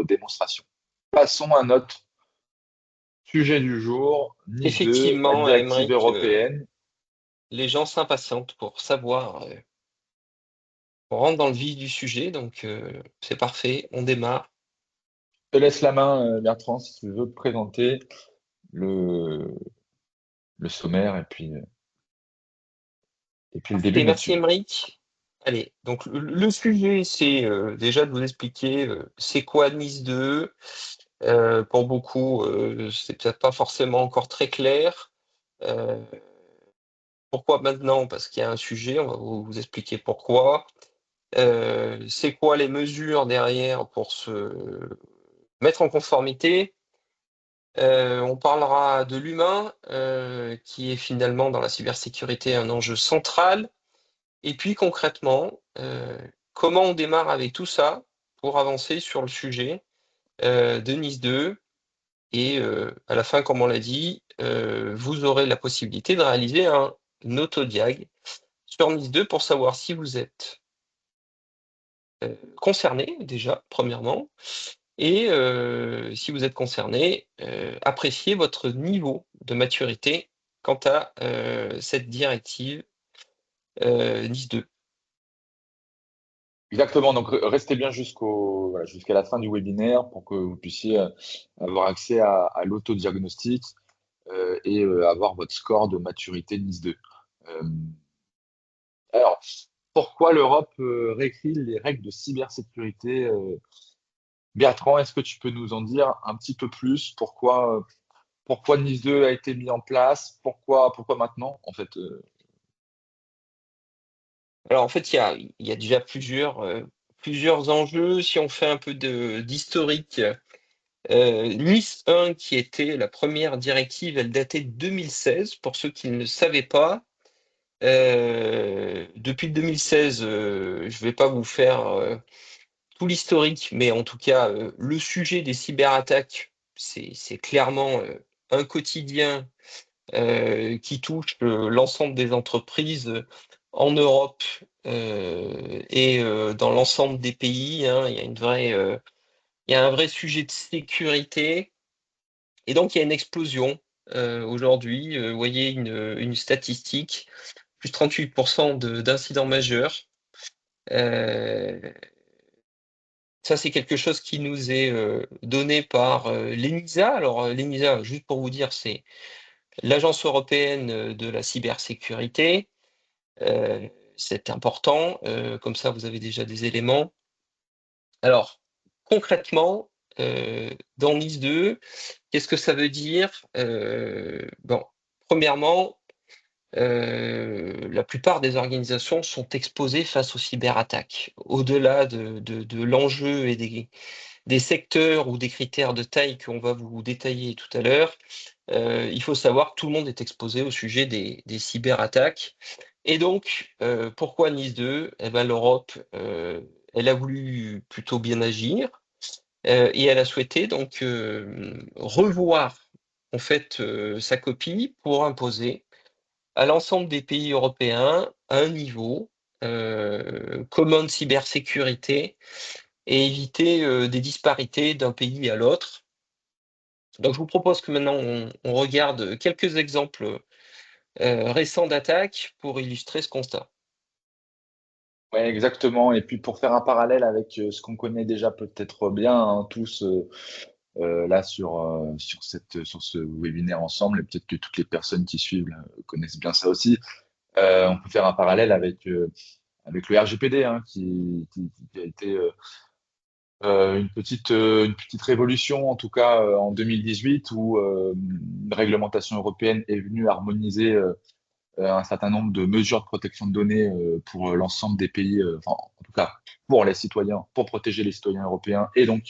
démonstration. Passons à notre sujet du jour, NIS2, la Effectivement, directive Aymeric, européenne. les gens s'impatientent pour savoir, on rentre dans le vif du sujet, donc c'est parfait, on démarre. Je te laisse la main, Bertrand, si tu veux présenter le, le sommaire et puis le début Parfait, de notre merci sujet. Aymeric. Allez, donc le sujet, c'est déjà de vous expliquer c'est quoi Nice 2. Pour beaucoup, c'est peut-être pas forcément encore très clair. Euh, Pourquoi maintenant? Parce qu'il y a un sujet, on va vous expliquer pourquoi. C'est quoi les mesures derrière pour se mettre en conformité? On parlera de l'humain, qui est finalement dans la cybersécurité un enjeu central. Et puis concrètement, comment on démarre avec tout ça pour avancer sur le sujet de Nice 2. Et à la fin, comme on l'a dit, vous aurez la possibilité de réaliser un autodiag sur Nice 2 pour savoir si vous êtes concerné déjà, premièrement, et si vous êtes concerné, appréciez votre niveau de maturité quant à cette directive NIS 2. Exactement, donc restez bien jusqu'à la fin du webinaire pour que vous puissiez avoir accès à l'autodiagnostic et avoir votre score de maturité de NIS 2. Euh, alors, pourquoi l'Europe réécrit les règles de cybersécurité Bertrand, est-ce que tu peux nous en dire un petit peu plus? Pourquoi NIS 2 a été mis en place? Pourquoi maintenant, en fait Alors en fait, il y a déjà plusieurs enjeux. Si on fait un peu d'historique, NIS 1, qui était la première directive, elle datait de 2016, pour ceux qui ne le savaient pas. Depuis 2016, je vais pas vous faire tout l'historique, mais en tout cas, le sujet des cyberattaques, c'est clairement un quotidien qui touche l'ensemble des entreprises en Europe et dans l'ensemble des pays, hein. Il y a un vrai sujet de sécurité. Et donc, il y a une explosion aujourd'hui. Vous voyez une statistique, plus 38% d'incidents majeurs. Euh, Ça, c'est quelque chose qui nous est donné par l'ENISA. Alors, l'ENISA, juste pour vous dire, c'est l'Agence européenne de la cybersécurité. Euh, c'est important. Comme ça, vous avez déjà des éléments. Alors, concrètement, dans NIS 2, qu'est-ce que ça veut dire? Bon, premièrement, la plupart des organisations sont exposées face aux cyberattaques. Au-delà de l'enjeu et des secteurs ou des critères de taille qu'on va vous détailler tout à l'heure, il faut savoir que tout le monde est exposé au sujet des cyberattaques. Et donc, pourquoi Nice 2? Eh ben, l'Europe, elle a voulu plutôt bien agir et elle a souhaité donc revoir en fait sa copie pour imposer à l'ensemble des pays européens un niveau commun de cybersécurité et éviter des disparités d'un pays à l'autre. Donc je vous propose que maintenant on regarde quelques exemples récents d'attaques pour illustrer ce constat. Ouais, exactement. Et puis pour faire un parallèle avec ce qu'on connaît déjà peut-être bien hein, tous là sur ce webinaire ensemble, et peut-être que toutes les personnes qui suivent là, connaissent bien ça aussi. On peut faire un parallèle avec le RGPD hein, qui a été une petite révolution, en tout cas en 2018, où une réglementation européenne est venue harmoniser un certain nombre de mesures de protection de données pour l'ensemble des pays, enfin, en tout cas pour les citoyens, pour protéger les citoyens européens et donc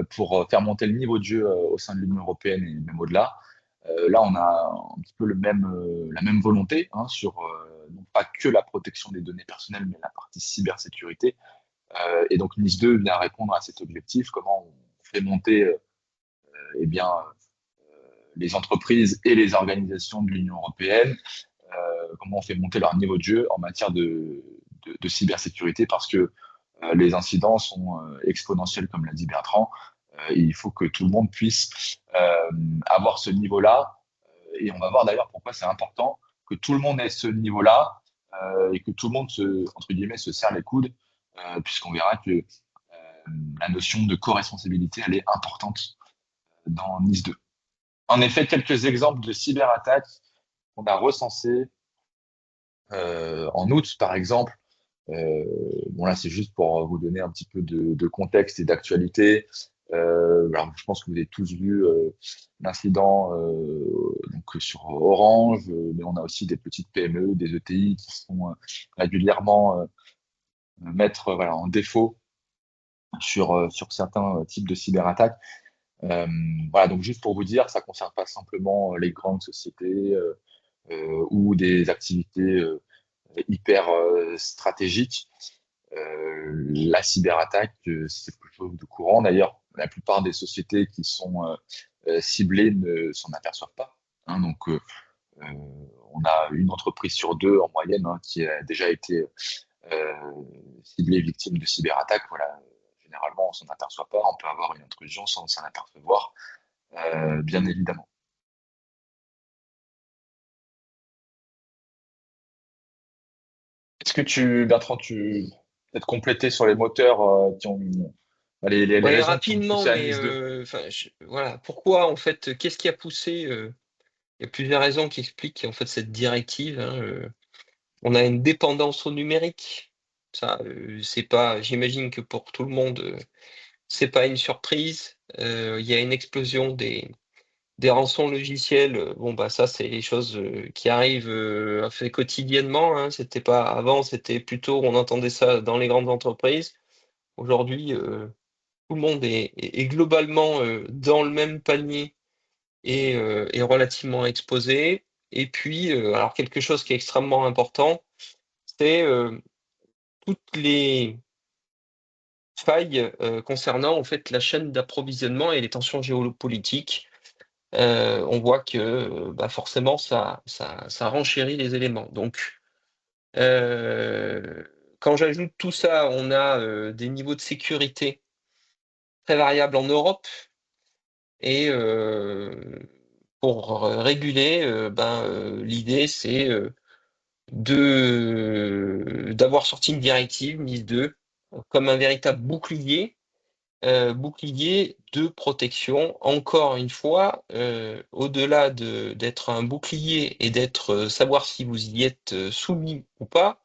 pour faire monter le niveau de jeu au sein de l'Union européenne et même au-delà. Là, on a un petit peu la même volonté hein, sur non pas que la protection des données personnelles, mais la partie cybersécurité. Et donc NIS 2 vient répondre à cet objectif, comment on fait monter eh bien, les entreprises et les organisations de l'Union européenne, comment on fait monter leur niveau de jeu en matière de cybersécurité, parce que les incidents sont exponentiels, comme l'a dit Bertrand. Il faut que tout le monde puisse avoir ce niveau-là. Et on va voir d'ailleurs pourquoi c'est important que tout le monde ait ce niveau-là et que tout le monde entre guillemets, se serre les coudes, puisqu'on verra que la notion de co-responsabilité, elle est importante dans NIS 2. En effet, quelques exemples de cyberattaques qu'on a recensées en août, par exemple. Bon, là, c'est juste pour vous donner un petit peu de contexte et d'actualité. Alors, je pense que vous avez tous vu l'incident donc sur Orange, mais on a aussi des petites PME, des ETI qui sont régulièrement mettre voilà, en défaut sur certains types de cyberattaques. Voilà, donc juste pour vous dire, ça ne concerne pas simplement les grandes sociétés ou des activités hyper stratégiques. La cyberattaque, c'est quelque chose de courant. D'ailleurs, la plupart des sociétés qui sont ciblées ne s'en aperçoivent pas. Hein. Donc, on a une entreprise sur deux en moyenne hein, qui a déjà été ciblée victime de cyberattaque. Voilà. Généralement, on s'en aperçoit pas. On peut avoir une intrusion sans s'en apercevoir, bien évidemment. Est-ce que Bertrand, tu peut-être compléter sur les moteurs qui ont les Ouais, raisons qui ont rapidement, poussé à mais Nice 2? enfin, voilà, pourquoi en fait, qu'est-ce qui a poussé il y a plusieurs raisons qui expliquent en fait cette directive, hein, on a une dépendance au numérique. Ça, c'est pas j'imagine que pour tout le monde, c'est pas une surprise. Il y a une explosion des rançons logiciels, bon, bah, ça, c'est les choses, qui arrivent, fait quotidiennement, hein. C'était pas avant, c'était plutôt on entendait ça dans les grandes entreprises. Aujourd'hui, tout le monde est globalement, dans le même panier et est relativement exposé et puis, alors quelque chose qui est extrêmement important, c'est, toutes les failles, concernant en fait la chaîne d'approvisionnement et les tensions géopolitiques. On voit que, bah, forcément ça renchérit les éléments. Donc, quand j'ajoute tout ça, on a, des niveaux de sécurité très variables en Europe et pour réguler, ben, l'idée c'est, d'avoir sorti une directive NIS 2 comme un véritable bouclier de protection. Encore une fois, au-delà d'être un bouclier et d'être, savoir si vous y êtes, soumis ou pas,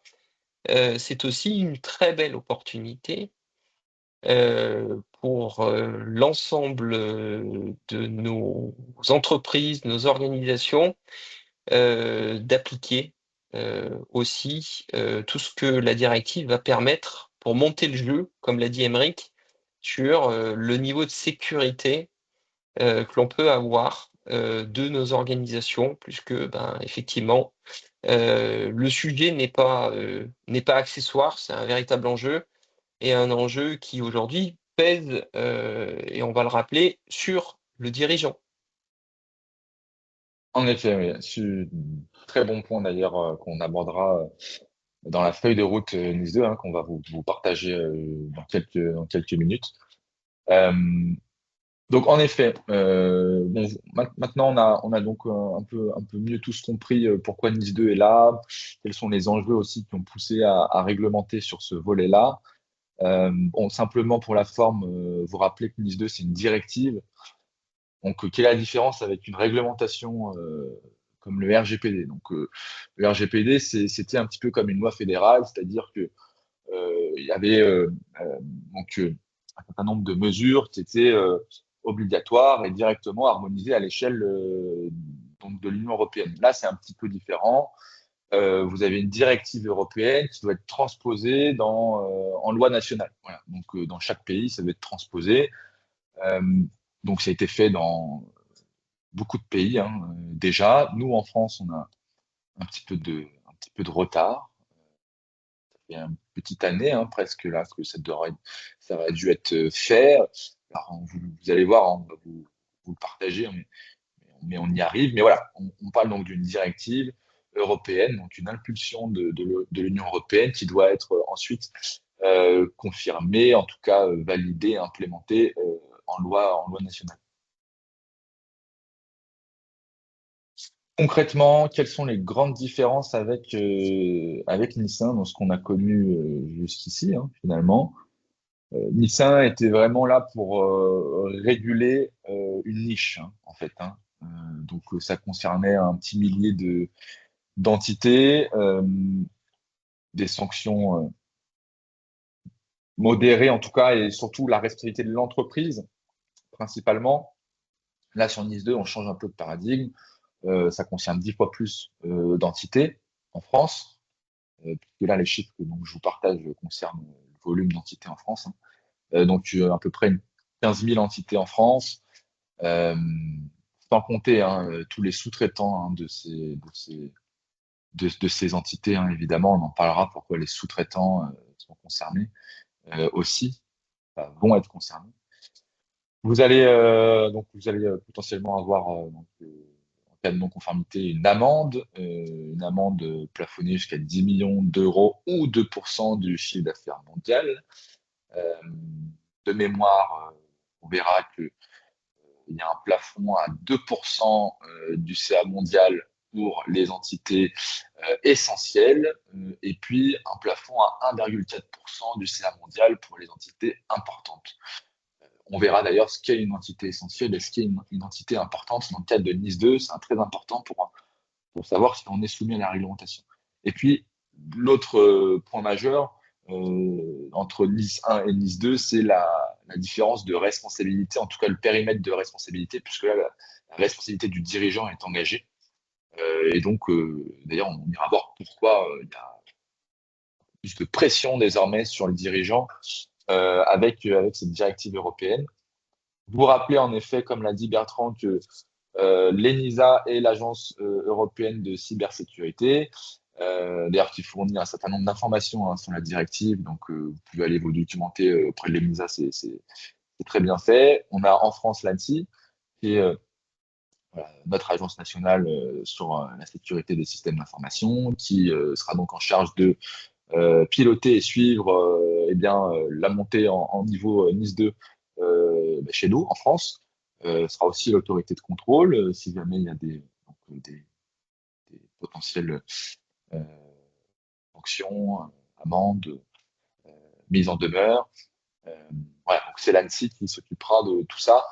c'est aussi une très belle opportunité, pour, l'ensemble, de nos entreprises, nos organisations, d'appliquer, aussi, tout ce que la directive va permettre pour monter le jeu, comme l'a dit Aymeric, sur, le niveau de sécurité, que l'on peut avoir, de nos organisations puisque, ben, effectivement, le sujet n'est pas accessoire, c'est un véritable enjeu et un enjeu qui aujourd'hui pèse, et on va le rappeler, sur le dirigeant. En effet, oui. Très bon point d'ailleurs qu'on abordera dans la feuille de route Nice 2, hein, qu'on va vous partager dans quelques minutes. Euh, donc en effet, bon, maintenant on a donc un peu mieux tous compris pourquoi Nice 2 est là, quels sont les enjeux aussi qui ont poussé à réglementer sur ce volet-là. Bon, simplement pour la forme, vous rappelez que Nice 2 c'est une directive. Donc, quelle est la différence avec une réglementation comme le RGPD? Donc, le RGPD, c'était un petit peu comme une loi fédérale, c'est-à-dire que il y avait donc un certain nombre de mesures qui étaient obligatoires et directement harmonisées à l'échelle donc de l'Union européenne. Là, c'est un petit peu différent. Vous avez une directive européenne qui doit être transposée en loi nationale. Voilà. Donc, dans chaque pays, ça doit être transposé. Euh, donc, ça a été fait dans beaucoup de pays hein, déjà. Nous, en France, on a un petit peu de retard. Il y a une petite année hein, presque là que ça aurait dû être fait. Alors, vous allez voir, hein, on va vous le partager, mais on y arrive. Mais voilà, on parle donc d'une directive européenne, donc une impulsion de l'Union européenne qui doit être ensuite confirmé, en tout cas validé, implémenté en loi nationale. Concrètement, quelles sont les grandes différences avec Nissan dans ce qu'on a connu jusqu'ici, hein, finalement? Nissan était vraiment là pour réguler une niche, hein, en fait, hein. Donc, ça concernait un petit millier d'entités, des sanctions modérées en tout cas, et surtout la responsabilité de l'entreprise principalement. Là, sur Nice 2, on change un peu de paradigme. Ça concerne 10 fois plus d'entités en France, puisque là, les chiffres que donc, je vous partage concernent le volume d'entités en France, hein. Donc, à peu près 15 000 entités en France, euh, sans compter hein, tous les sous-traitants hein, de ces entités, hein, évidemment. On en parlera pourquoi les sous-traitants sont concernés aussi, vont être concernés. Vous allez potentiellement avoir en cas de non-conformité une amende plafonnée jusqu'à 10 millions d'euros ou 2% du chiffre d'affaires mondial. Euh, de mémoire, on verra qu'il y a un plafond à 2% du CA mondial pour les entités essentielles, et puis un plafond à 1,4% du CA mondial pour les entités importantes. On verra d'ailleurs ce qu'est une entité essentielle et ce qu'est une entité importante. Dans le cadre de Nice 2, c'est très important pour savoir si on est soumis à la réglementation. Et puis, l'autre point majeur entre Nice 1 et Nice 2, c'est la différence de responsabilité, en tout cas le périmètre de responsabilité, puisque là, la responsabilité du dirigeant est engagée. Et donc, d'ailleurs, on ira voir pourquoi il y a plus de pression désormais sur le dirigeant avec cette directive européenne. Vous rappelez en effet, comme l'a dit Bertrand, que l'ENISA est l'agence européenne de cybersécurité, d'ailleurs qui fournit un certain nombre d'informations hein, sur la directive, donc vous pouvez aller vous documenter auprès de l'ENISA, c'est très bien fait. On a en France l'ANSSI, qui est voilà, notre agence nationale sur la sécurité des systèmes d'information, qui sera donc en charge de piloter et suivre eh bien, la montée en niveau Nice 2 chez nous, en France. Sera aussi l'autorité de contrôle si jamais il y a des potentielles euh, sanctions, amendes, euh, mises en demeure. Euh, voilà, donc c'est l'ANSSI qui s'occupera de tout ça.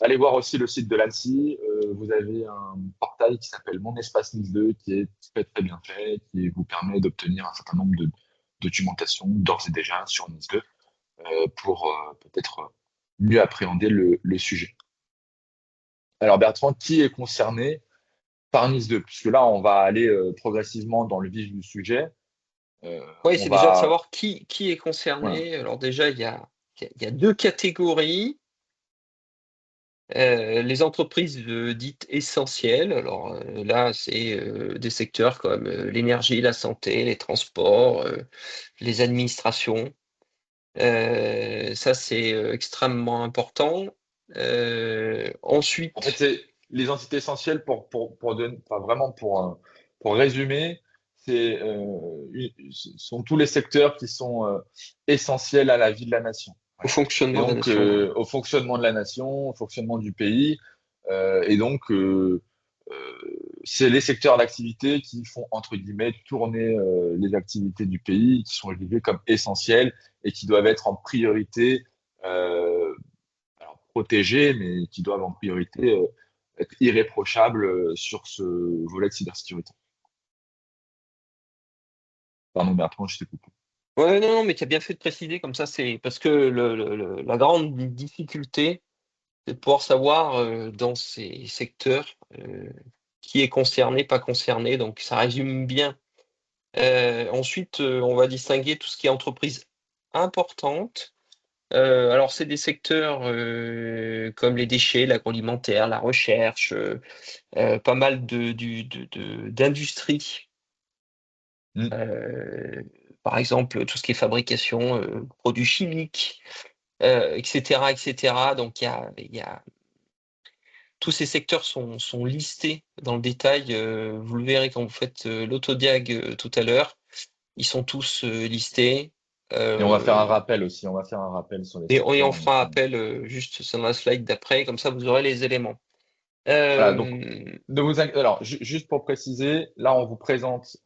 Allez voir aussi le site de l'ANSSI. Vous avez un portail qui s'appelle Mon Espace Nice 2 qui est très très bien fait, qui vous permet d'obtenir un certain nombre de documentation d'ores et déjà sur Nice 2 pour peut-être mieux appréhender le sujet. Alors Bertrand, qui est concerné par Nice 2? Puisque là, on va aller progressivement dans le vif du sujet. Oui, On c'est déjà de va... savoir qui est Voilà. concerné. Alors déjà, il y a deux catégories. Les entreprises dites essentielles. Alors là, c'est des secteurs comme l'énergie, la santé, les transports, les administrations. Ça, c'est extrêmement important. En fait, Ensuite, c'est les entités essentielles enfin, vraiment pour résumer, ce sont tous les secteurs qui sont essentiels à la vie de la nation. au Voilà. Et fonctionnement de la donc, nation. au fonctionnement de la nation, au fonctionnement du pays. Et donc, c'est les secteurs d'activité qui font, entre guillemets, tourner les activités du pays, qui sont jugés comme essentiels et qui doivent être en priorité euh, alors, protégés, mais qui doivent en priorité être irréprochables sur ce volet de cybersécurité. Pardon, Bertrand, je t'ai coupé. Ouais, non, non, mais tu as bien fait de préciser comme ça, c'est parce que la grande difficulté, c'est de pouvoir savoir dans ces secteurs qui est concerné, pas concerné. Donc ça résume bien. Ensuite, on va distinguer tout ce qui est entreprise importante. Alors c'est des secteurs comme les déchets, l'agroalimentaire, la recherche, pas mal d'industries. Mm. Par exemple, tout ce qui est fabrication, produits chimiques, etc., etc. Donc il y a tous ces secteurs sont listés dans le détail. Vous le verrez quand vous faites l'autodiag tout à l'heure. Ils sont tous listés. Et on va faire un Euh, rappel aussi. On va faire un rappel sur les et on secteurs. fera appel juste sur la slide d'après, comme ça vous aurez les éléments. Voilà, donc, Euh, alors, juste pour préciser, là, on vous présente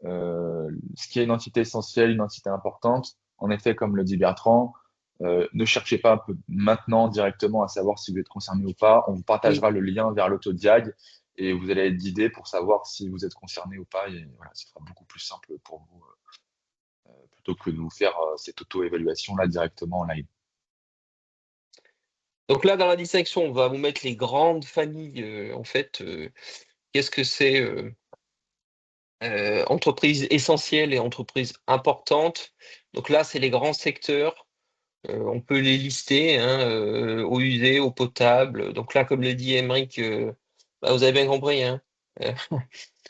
ce qui est une entité essentielle, une entité importante. En effet, comme le dit Bertrand, ne cherchez pas maintenant directement à savoir si vous êtes concerné ou pas. On vous oui. partagera le lien vers l'autodiag et vous allez être guidé pour savoir si vous êtes concerné ou pas. Et voilà, ce sera beaucoup plus simple pour vous plutôt que de vous faire cette auto-évaluation là directement en live. Donc là, dans la distinction, on va vous mettre les grandes familles. En fait, qu'est-ce que c'est entreprise essentielle et entreprise importante. Donc là, c'est les grands secteurs. On peut les lister, hein, eau usée, eau potable. Donc là, comme le dit Emeric, bah, vous avez bien compris, hein. Euh,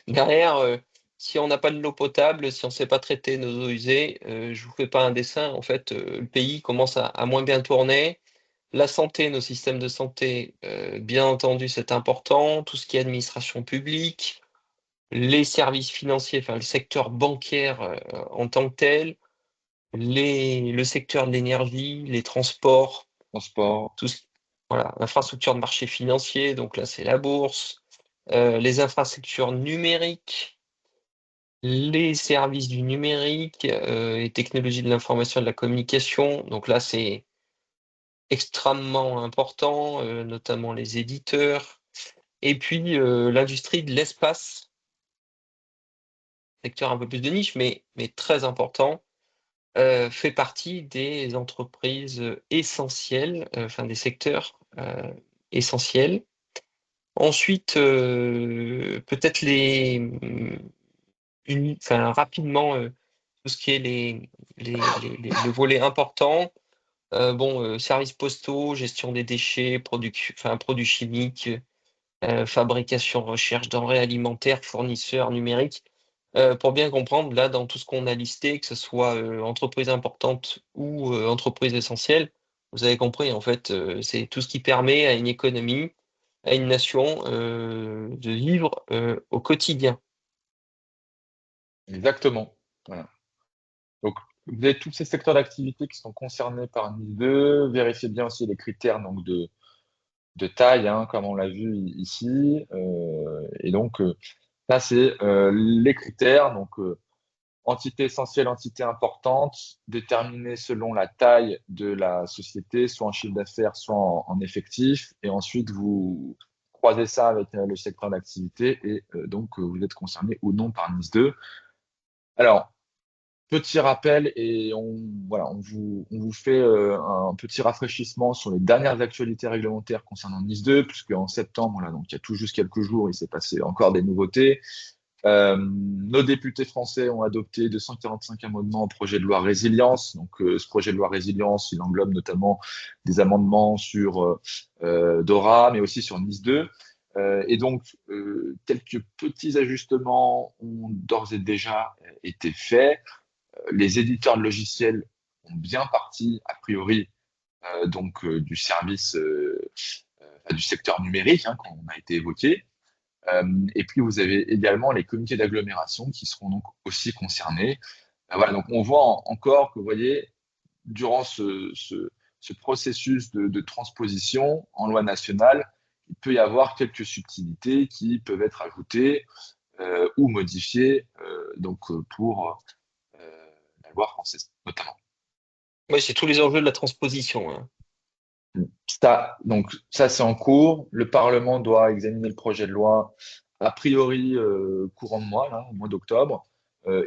Derrière, si on n'a pas de l'eau potable, si on ne sait pas traiter nos eaux usées, je vous fais pas un dessin. En fait, le pays commence à moins bien tourner. La santé, nos systèmes de santé, bien entendu, c'est important. Tout ce qui est administration publique, les services financiers, enfin le secteur bancaire en tant que tel, le secteur de l'énergie, les transports, Transport, tout ce, voilà, infrastructure de marché financier, donc là c'est la bourse, les infrastructures numériques, les services du numérique et technologies de l'information et de la communication, donc là c'est extrêmement important, notamment les éditeurs, et puis l'industrie de l'espace, secteur un peu plus de niche, mais très important, fait partie des entreprises essentielles, enfin des secteurs essentiels. Ensuite, peut-être enfin, rapidement, tout ce qui est le volet important. Bon, services postaux, gestion des déchets, enfin, produits chimiques, fabrication, recherche, denrées alimentaires, fournisseurs numériques. Pour bien comprendre, là, dans tout ce qu'on a listé, que ce soit entreprise importante ou entreprise essentielle, vous avez compris, en fait, c'est tout ce qui permet à une économie, à une nation de vivre au quotidien. exactement. Voilà. Donc, vous avez tous ces secteurs d'activité qui sont concernés par NIS 2. Vérifiez bien aussi les critères donc, de taille, hein, comme on l'a vu ici. Et donc, ça, c'est les critères. Donc, entité essentielle, entité importante, déterminée selon la taille de la société, soit en chiffre d'affaires, soit en effectif. Et ensuite, vous croisez ça avec le secteur d'activité et donc vous êtes concerné ou non par NIS 2. Alors, petit rappel et on vous fait un petit rafraîchissement sur les dernières actualités réglementaires concernant NIS 2, puisque en septembre, là, donc il y a tout juste quelques jours, il s'est passé encore des nouveautés. Nos députés français ont adopté 245 amendements au projet de loi résilience. Donc, ce projet de loi résilience, il englobe notamment des amendements sur DORA, mais aussi sur NIS 2. Et donc, quelques petits ajustements ont d'ores et déjà été faits. Les éditeurs de logiciels ont bien parti, a priori, du service du secteur numérique, hein, quand on a été évoqué. Et puis, vous avez également les comités d'agglomération qui seront donc aussi concernés. Voilà, donc on voit encore que, vous voyez, durant ce processus de transposition en loi nationale, il peut y avoir quelques subtilités qui peuvent être ajoutées ou modifiées pour la loi française, notamment. Oui, c'est tous les enjeux de la transposition, hein. Ça, c'est en cours. Le Parlement doit examiner le projet de loi a priori courant de mois, là, au mois d'octobre,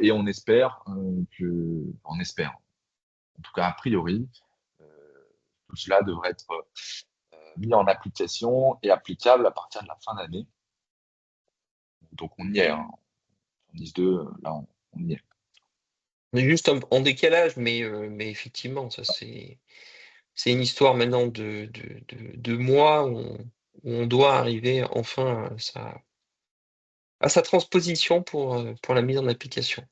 et on espère, en tout cas a priori, euh, tout cela devrait être mis en application et applicable à partir de la fin d'année. Donc on y est, hein. En 10-2, là, on y est. On est juste en décalage, mais effectivement, ça c'est une histoire maintenant de mois où on doit arriver enfin à sa transposition pour la mise en application.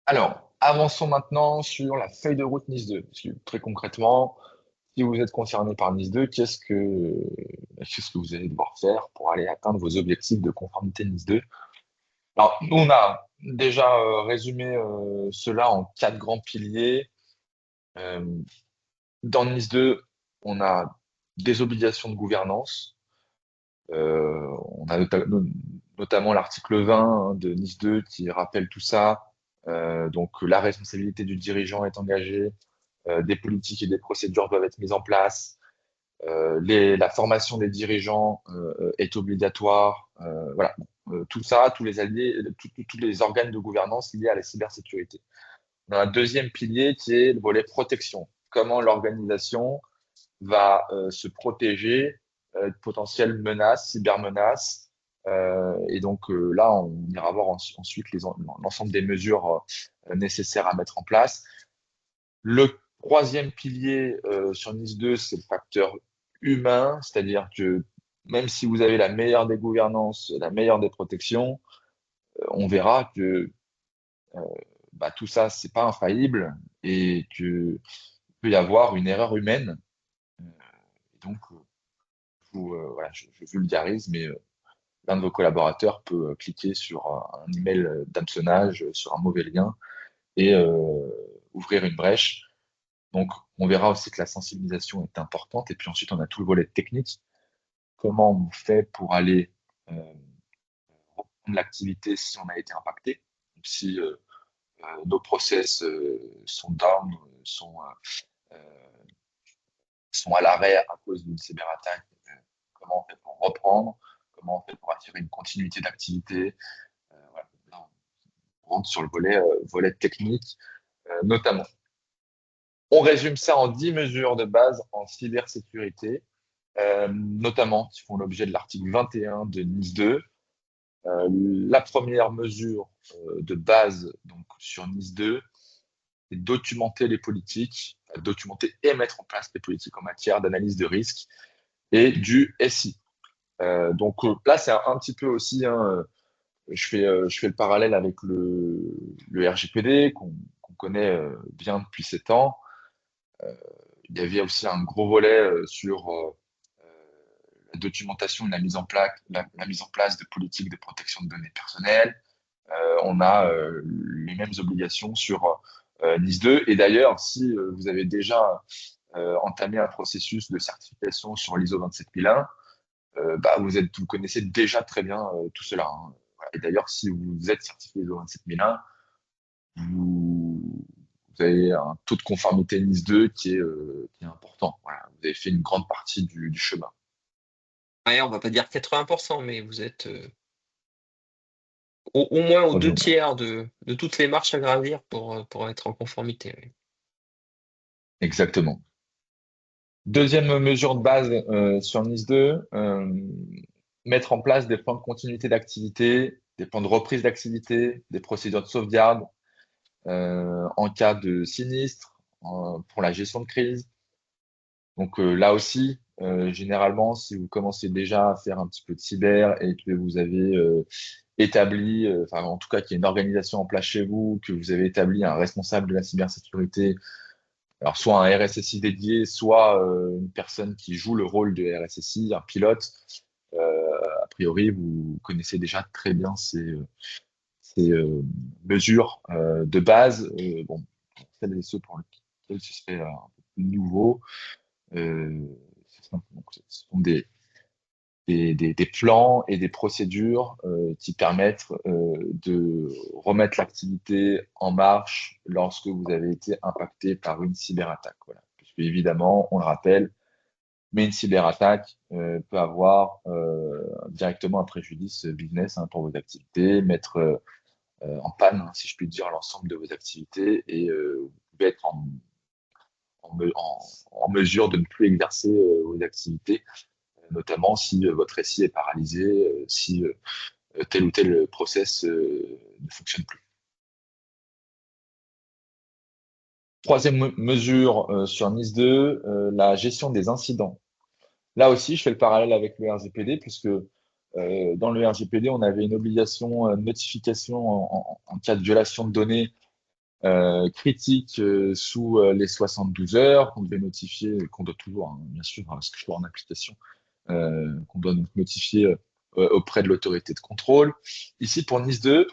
Alors, avançons maintenant sur la feuille de route Nice 2. Parce que, très concrètement, si vous êtes concerné par Nice 2, qu'est-ce que vous allez devoir faire pour aller atteindre vos objectifs de conformité Nice 2? Alors, nous, on a déjà résumer cela en quatre grands piliers. Euh, Dans NIS 2, on a des obligations de gouvernance. On a notamment l'article 20 hein, de Nice 2 qui rappelle tout ça. Donc la responsabilité du dirigeant est engagée, des politiques et des procédures doivent être mises en place, la formation des dirigeants est obligatoire. Voilà. Tout ça, tous les alliés, tous les organes de gouvernance liés à la cybersécurité. On a un deuxième pilier qui est le volet protection. Comment l'organisation va se protéger de potentielles menaces, cybermenaces. Et donc là, on ira voir ensuite l'ensemble des mesures nécessaires à mettre en place. Le troisième pilier sur Nice 2, c'est le facteur humain, c'est-à-dire que même si vous avez la meilleure des gouvernances, la meilleure des protections, on verra que bah, tout ça, c'est pas infaillible et qu'il peut y avoir une erreur humaine. Donc, voilà, je vulgarise, mais l'un de vos collaborateurs peut cliquer sur un email d'hameçonnage, sur un mauvais lien et ouvrir une brèche. Donc, on verra aussi que la sensibilisation est importante. Et puis ensuite, on a tout le volet technique. Comment on fait pour aller reprendre l'activité si on a été impacté, si nos process sont down, euh, sont à l'arrêt à cause d'une cyberattaque. Comment on fait pour reprendre? Comment on fait pour assurer une continuité d'activité? Voilà. Là, on rentre sur le volet technique, notamment. On résume ça en 10 mesures de base en cybersécurité, notamment qui font l'objet de l'article 21 de Nice 2. La première mesure de base donc, sur Nice 2, c'est documenter les politiques, documenter et mettre en place les politiques en matière d'analyse de risque et du SI. Donc là, c'est un petit peu aussi, hein, je fais le parallèle avec le RGPD qu'on connaît bien depuis 7 ans. Il y avait aussi un gros volet sur la documentation et la mise en place de politiques de protection de données personnelles. On a les mêmes obligations sur NIS 2. Et d'ailleurs, si vous avez déjà entamé un processus de certification sur l'ISO 27001, bah, vous connaissez déjà très bien tout cela. Hein. Voilà. Et d'ailleurs, si vous êtes certifié ISO 27001, vous, vous avez un taux de conformité NIS 2 qui est important. Voilà. Vous avez fait une grande partie du chemin. Ouais, on va pas dire 80%, mais vous êtes au moins aux deux Heureusement. tiers de toutes les marches à gravir pour être en conformité. Oui. Exactement. Deuxième mesure de base sur NIS 2, mettre en place des plans de continuité d'activité, des plans de reprise d'activité, des procédures de sauvegarde en cas de sinistre, pour la gestion de crise. Donc là aussi, généralement, si vous commencez déjà à faire un petit peu de cyber et que vous avez établi, enfin en tout cas qu'il y a une organisation en place chez vous, que vous avez établi un responsable de la cybersécurité, alors soit un RSSI dédié, soit une personne qui joue le rôle de RSSI, un pilote, a priori, vous connaissez déjà très bien ces mesures de base. Bon, pour celles et ceux pour lesquels ce serait un peu plus nouveau, euh, ce sont des plans et des procédures qui permettent de remettre l'activité en marche lorsque vous avez été impacté par une cyberattaque. Voilà. Puisque évidemment, on le rappelle, mais une cyberattaque peut avoir directement un préjudice business hein, pour vos activités, mettre en panne, hein, si je puis dire, l'ensemble de vos activités et vous pouvez être en mesure de ne plus exercer vos activités, notamment si votre SI est paralysé, si tel ou tel process ne fonctionne plus. Troisième mesure sur NIS 2, la gestion des incidents. Là aussi, je fais le parallèle avec le RGPD, puisque dans le RGPD, on avait une obligation de notification en cas de violation de données critiques sous les 72 heures, qu'on devait notifier, qu'on doit toujours, hein, bien sûr, parce que je suis en application, qu'on doit donc notifier auprès de l'autorité de contrôle. Ici, pour NIS 2,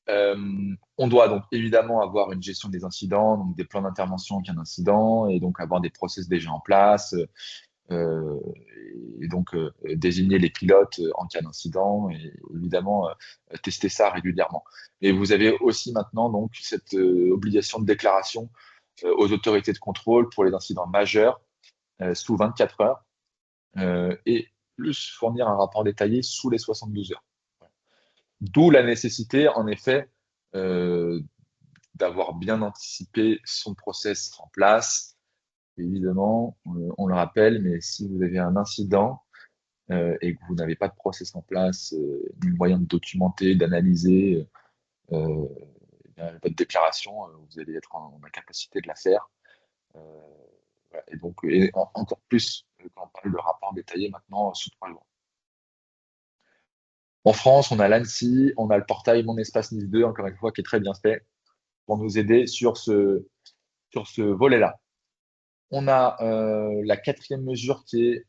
On doit donc évidemment avoir une gestion des incidents, donc des plans d'intervention en cas d'incident, et donc avoir des process déjà en place, euh, et donc désigner les pilotes en cas d'incident, et évidemment tester ça régulièrement. Et vous avez aussi maintenant donc cette obligation de déclaration aux autorités de contrôle pour les incidents majeurs sous 24 heures, et plus fournir un rapport détaillé sous les 72 heures. D'où la nécessité, en effet, euh, d'avoir bien anticipé son process en place. Évidemment, on le rappelle, mais si vous avez un incident et que vous n'avez pas de process en place, ni moyen de documenter, d'analyser euh, eh bien, votre déclaration, vous allez être en incapacité de la faire. Euh, voilà. Et donc, encore plus quand on parle de rapport détaillé maintenant sous 3 jours. En France, on a l'ANSSI, on a le portail Mon Espace NIS 2, encore une fois, qui est très bien fait pour nous aider sur ce volet-là. On a la quatrième mesure qui est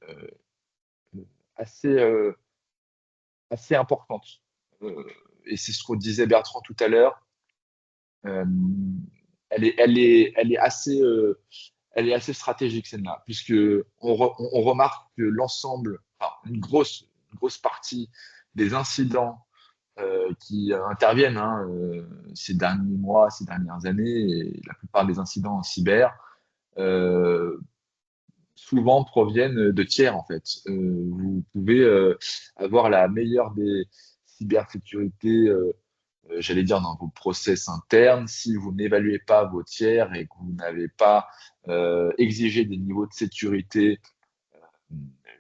assez, assez importante. Euh, et c'est ce qu'on disait Bertrand tout à l'heure. Euh, elle est assez stratégique, celle-là, puisque on remarque que l'ensemble, enfin, une grosse partie des incidents qui interviennent ces derniers mois, ces dernières années, et la plupart des incidents en cyber, euh, souvent proviennent de tiers, en fait. Vous pouvez avoir la meilleure des cybersécurités, j'allais dire, dans vos process internes. Si vous n'évaluez pas vos tiers et que vous n'avez pas exigé des niveaux de sécurité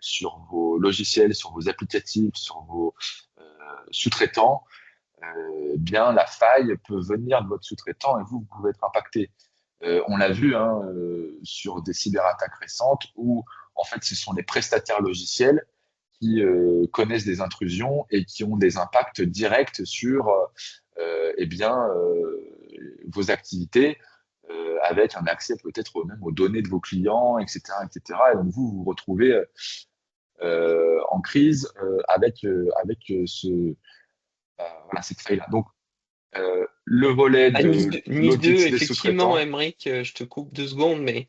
sur vos logiciels, sur vos applicatifs, sur vos sous-traitants, bien la faille peut venir de votre sous-traitant et vous pouvez être impacté. On l'a vu sur des cyberattaques récentes où en fait ce sont les prestataires logiciels qui connaissent des intrusions et qui ont des impacts directs sur vos activités, avec un accès peut-être même aux données de vos clients, etc., etc. Et donc vous vous retrouvez en crise voilà, cette faille-là. Donc le volet À Nice de 2, Nice 2, l'audit des effectivement, sous-traitants. Emeric, je te coupe 2 secondes, mais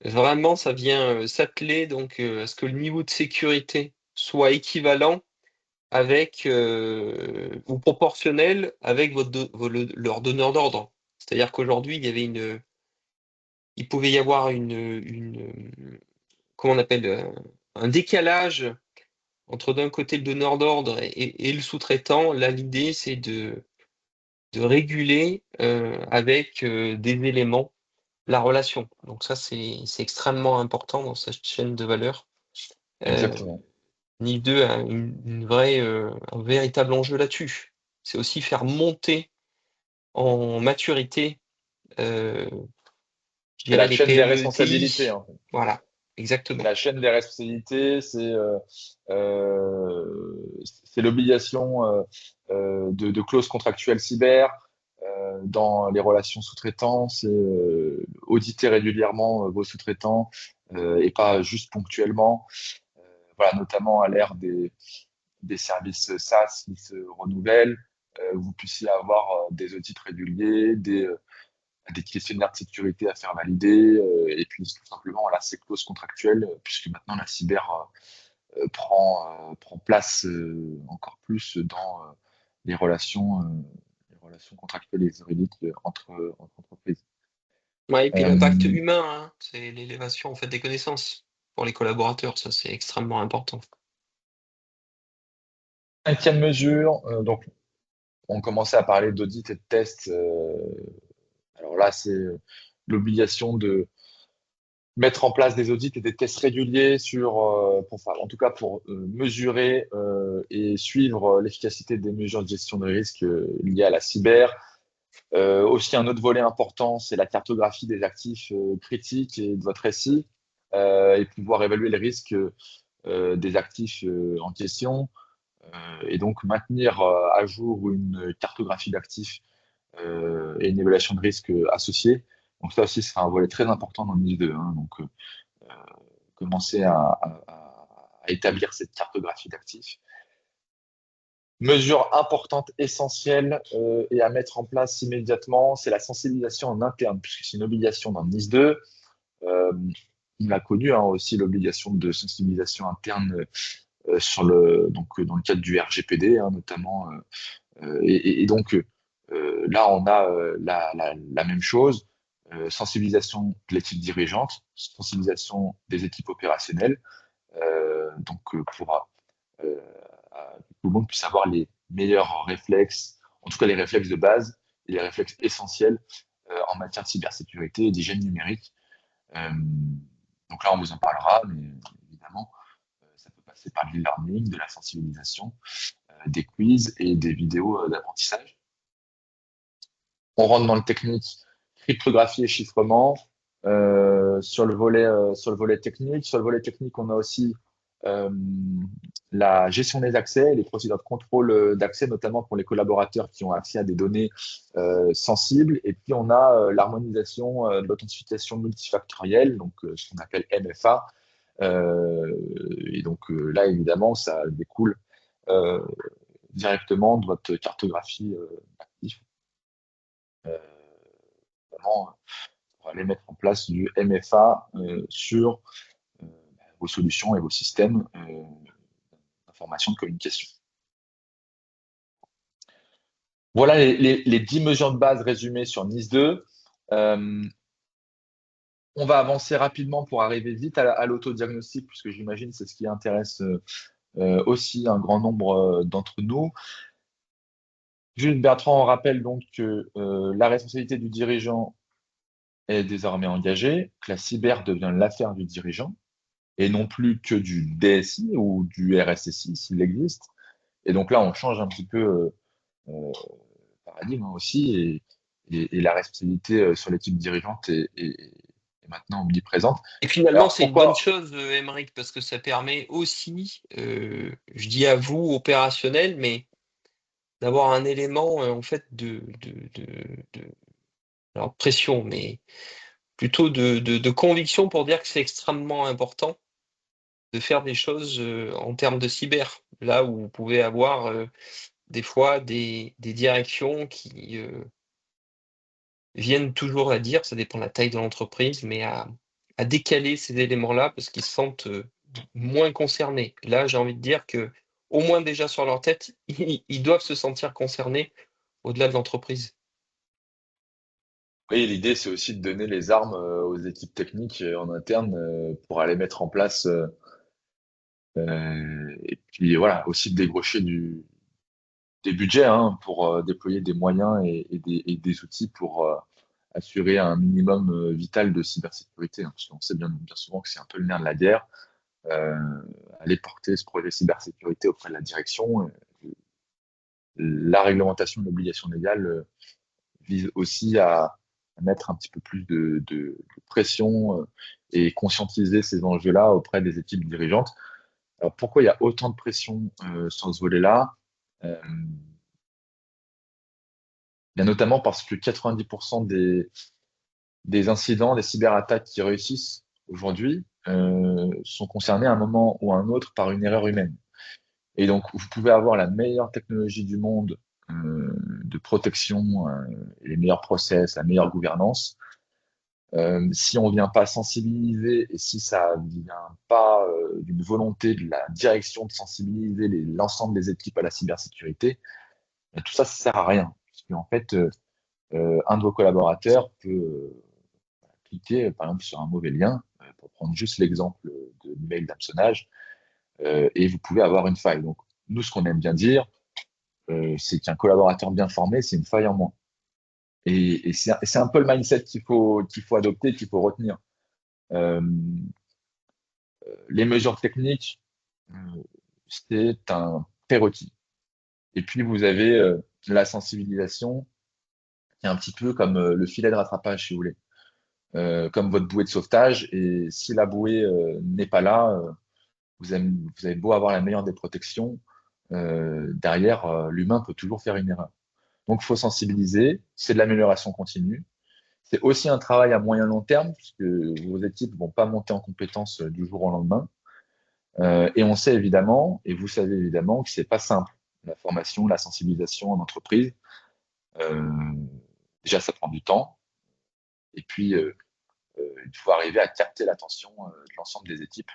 vraiment, ça vient s'atteler donc à ce que le niveau de sécurité soit équivalent avec ou proportionnel avec leur donneur d'ordre. C'est-à-dire qu'aujourd'hui, il pouvait y avoir comment on appelle, un décalage entre d'un côté le donneur d'ordre et le sous-traitant. Là, l'idée, c'est de réguler avec des éléments la relation. Donc ça, c'est extrêmement important dans cette chaîne de valeur. Euh, Exactement. NIF 2 a un véritable enjeu là-dessus. C'est aussi faire monter en maturité, euh, je C'est dirais, la les chaîne des PME responsabilités, ETI. en fait. Voilà, C'est exactement. la chaîne des responsabilités, c'est l'obligation de clauses contractuelles cyber dans les relations sous-traitants, c'est auditer régulièrement vos sous-traitants et pas juste ponctuellement. Voilà, notamment à l'ère des services SaaS qui se renouvellent, vous puissiez avoir des audits réguliers, des questionnaires de sécurité à faire valider, et puis tout simplement là, ces clauses contractuelles, puisque maintenant la cyber prend place encore plus dans les relations contractuelles et juridiques entre entreprises. Ouais, et puis l'impact Euh, humain, hein, c'est l'élévation en fait des connaissances pour les collaborateurs. Ça, c'est extrêmement important. Cinquième mesure, donc on commençait à parler d'audit et de test. Alors là, c'est l'obligation de mettre en place des audits et des tests réguliers en tout cas pour mesurer et suivre l'efficacité des mesures de gestion de risque liées à la cyber. Aussi, un autre volet important, c'est la cartographie des actifs critiques et de votre SI, et pouvoir évaluer le risque des actifs en question, et donc maintenir à jour une cartographie d'actifs et une évaluation de risque associée. Donc ça aussi, c'est un volet très important dans le NIS 2. Donc, commencer à établir cette cartographie d'actifs. Mesure importante, essentielle et à mettre en place immédiatement, c'est la sensibilisation en interne, puisque c'est une obligation dans NIS 2. Euh, on a connu hein, aussi l'obligation de sensibilisation interne dans le cadre du RGPD hein, notamment. Et donc là, on a la même chose, sensibilisation de l'équipe dirigeante, sensibilisation des équipes opérationnelles, pour euh, que tout le monde puisse avoir les meilleurs réflexes, en tout cas les réflexes de base et les réflexes essentiels en matière de cybersécurité et d'hygiène numérique. Euh, donc là, on vous en parlera, mais évidemment, ça peut passer par le learning, de la sensibilisation, des quiz et des vidéos d'apprentissage. On rentre dans le technique, cryptographie et chiffrement. Sur le volet technique, on a aussi euh, la gestion des accès, les procédures de contrôle d'accès, notamment pour les collaborateurs qui ont accès à des données sensibles. Et puis, on a l'harmonisation de l'authentification multifactorielle, donc ce qu'on appelle MFA. Et donc là, évidemment, ça découle euh, directement de votre cartographie active. Euh, Vraiment, pour aller mettre en place du MFA sur vos solutions et vos systèmes d'information de communication. Voilà les 10 mesures de base résumées sur NIS 2. On va avancer rapidement pour arriver vite à l'autodiagnostic, puisque j'imagine c'est ce qui intéresse aussi un grand nombre d'entre nous. Juste Bertrand, on rappelle donc que la responsabilité du dirigeant est désormais engagée, que la cyber devient l'affaire du dirigeant, et non plus que du DSI ou du RSSI s'il existe. Et donc là, on change un petit peu euh, paradigme hein, aussi, et la responsabilité sur l'équipe dirigeante est maintenant omniprésente. Et finalement, Alors c'est une bonne pourquoi? chose, Émeric, parce que ça permet aussi, je dis à vous, opérationnel, mais d'avoir un élément en fait de alors pression, mais plutôt de conviction pour dire que c'est extrêmement important de faire des choses en termes de cyber. Là où vous pouvez avoir des fois des directions qui viennent toujours à dire, ça dépend de la taille de l'entreprise, mais à décaler ces éléments-là parce qu'ils se sentent moins concernés. Là, j'ai envie de dire que au moins déjà sur leur tête, ils doivent se sentir concernés au-delà de l'entreprise. Oui, l'idée, c'est aussi de donner les armes aux équipes techniques en interne pour aller mettre en place, et puis voilà, aussi de dégrocher des budgets hein, pour déployer des moyens et des outils pour assurer un minimum vital de cybersécurité. Hein, parce qu'on sait bien souvent que c'est un peu le nerf de la guerre. Euh, Aller porter ce projet cybersécurité auprès de la direction. La réglementation de l'obligation légale vise aussi à mettre un petit peu plus de pression et conscientiser ces enjeux-là auprès des équipes dirigeantes. Alors pourquoi il y a autant de pression sur ce volet-là? Euh, Bien notamment parce que 90% des incidents, des cyberattaques qui réussissent aujourd'hui sont concernés à un moment ou à un autre par une erreur humaine. Et donc, vous pouvez avoir la meilleure technologie du monde de protection, les meilleurs process, la meilleure gouvernance. Si on vient pas sensibiliser et si ça vient pas d'une volonté de la direction de sensibiliser l'ensemble des équipes à la cybersécurité, tout ça, ça sert à rien. Parce qu'en fait, un de vos collaborateurs peut cliquer, par exemple, sur un mauvais lien, pour prendre juste l'exemple de l'email d'hameçonnage, et vous pouvez avoir une faille. Donc, nous, ce qu'on aime bien dire, c'est qu'un collaborateur bien formé, c'est une faille en moins. Et c'est un peu le mindset qu'il faut adopter, qu'il faut retenir. Euh, les mesures techniques, euh, c'est un prérequis. Et puis, vous avez la sensibilisation, qui est un petit peu comme le filet de rattrapage, si vous voulez, comme votre bouée de sauvetage. Et si la bouée n'est pas là, vous avez beau avoir la meilleure des protections, derrière, l'humain peut toujours faire une erreur. Donc, il faut sensibiliser, c'est de l'amélioration continue. C'est aussi un travail à moyen long terme, puisque vos équipes ne vont pas monter en compétences du jour au lendemain. Et on sait évidemment, et vous savez évidemment, que c'est pas simple la formation, la sensibilisation en entreprise. Euh, Déjà, ça prend du temps. Et puis, il faut arriver à capter l'attention de l'ensemble des équipes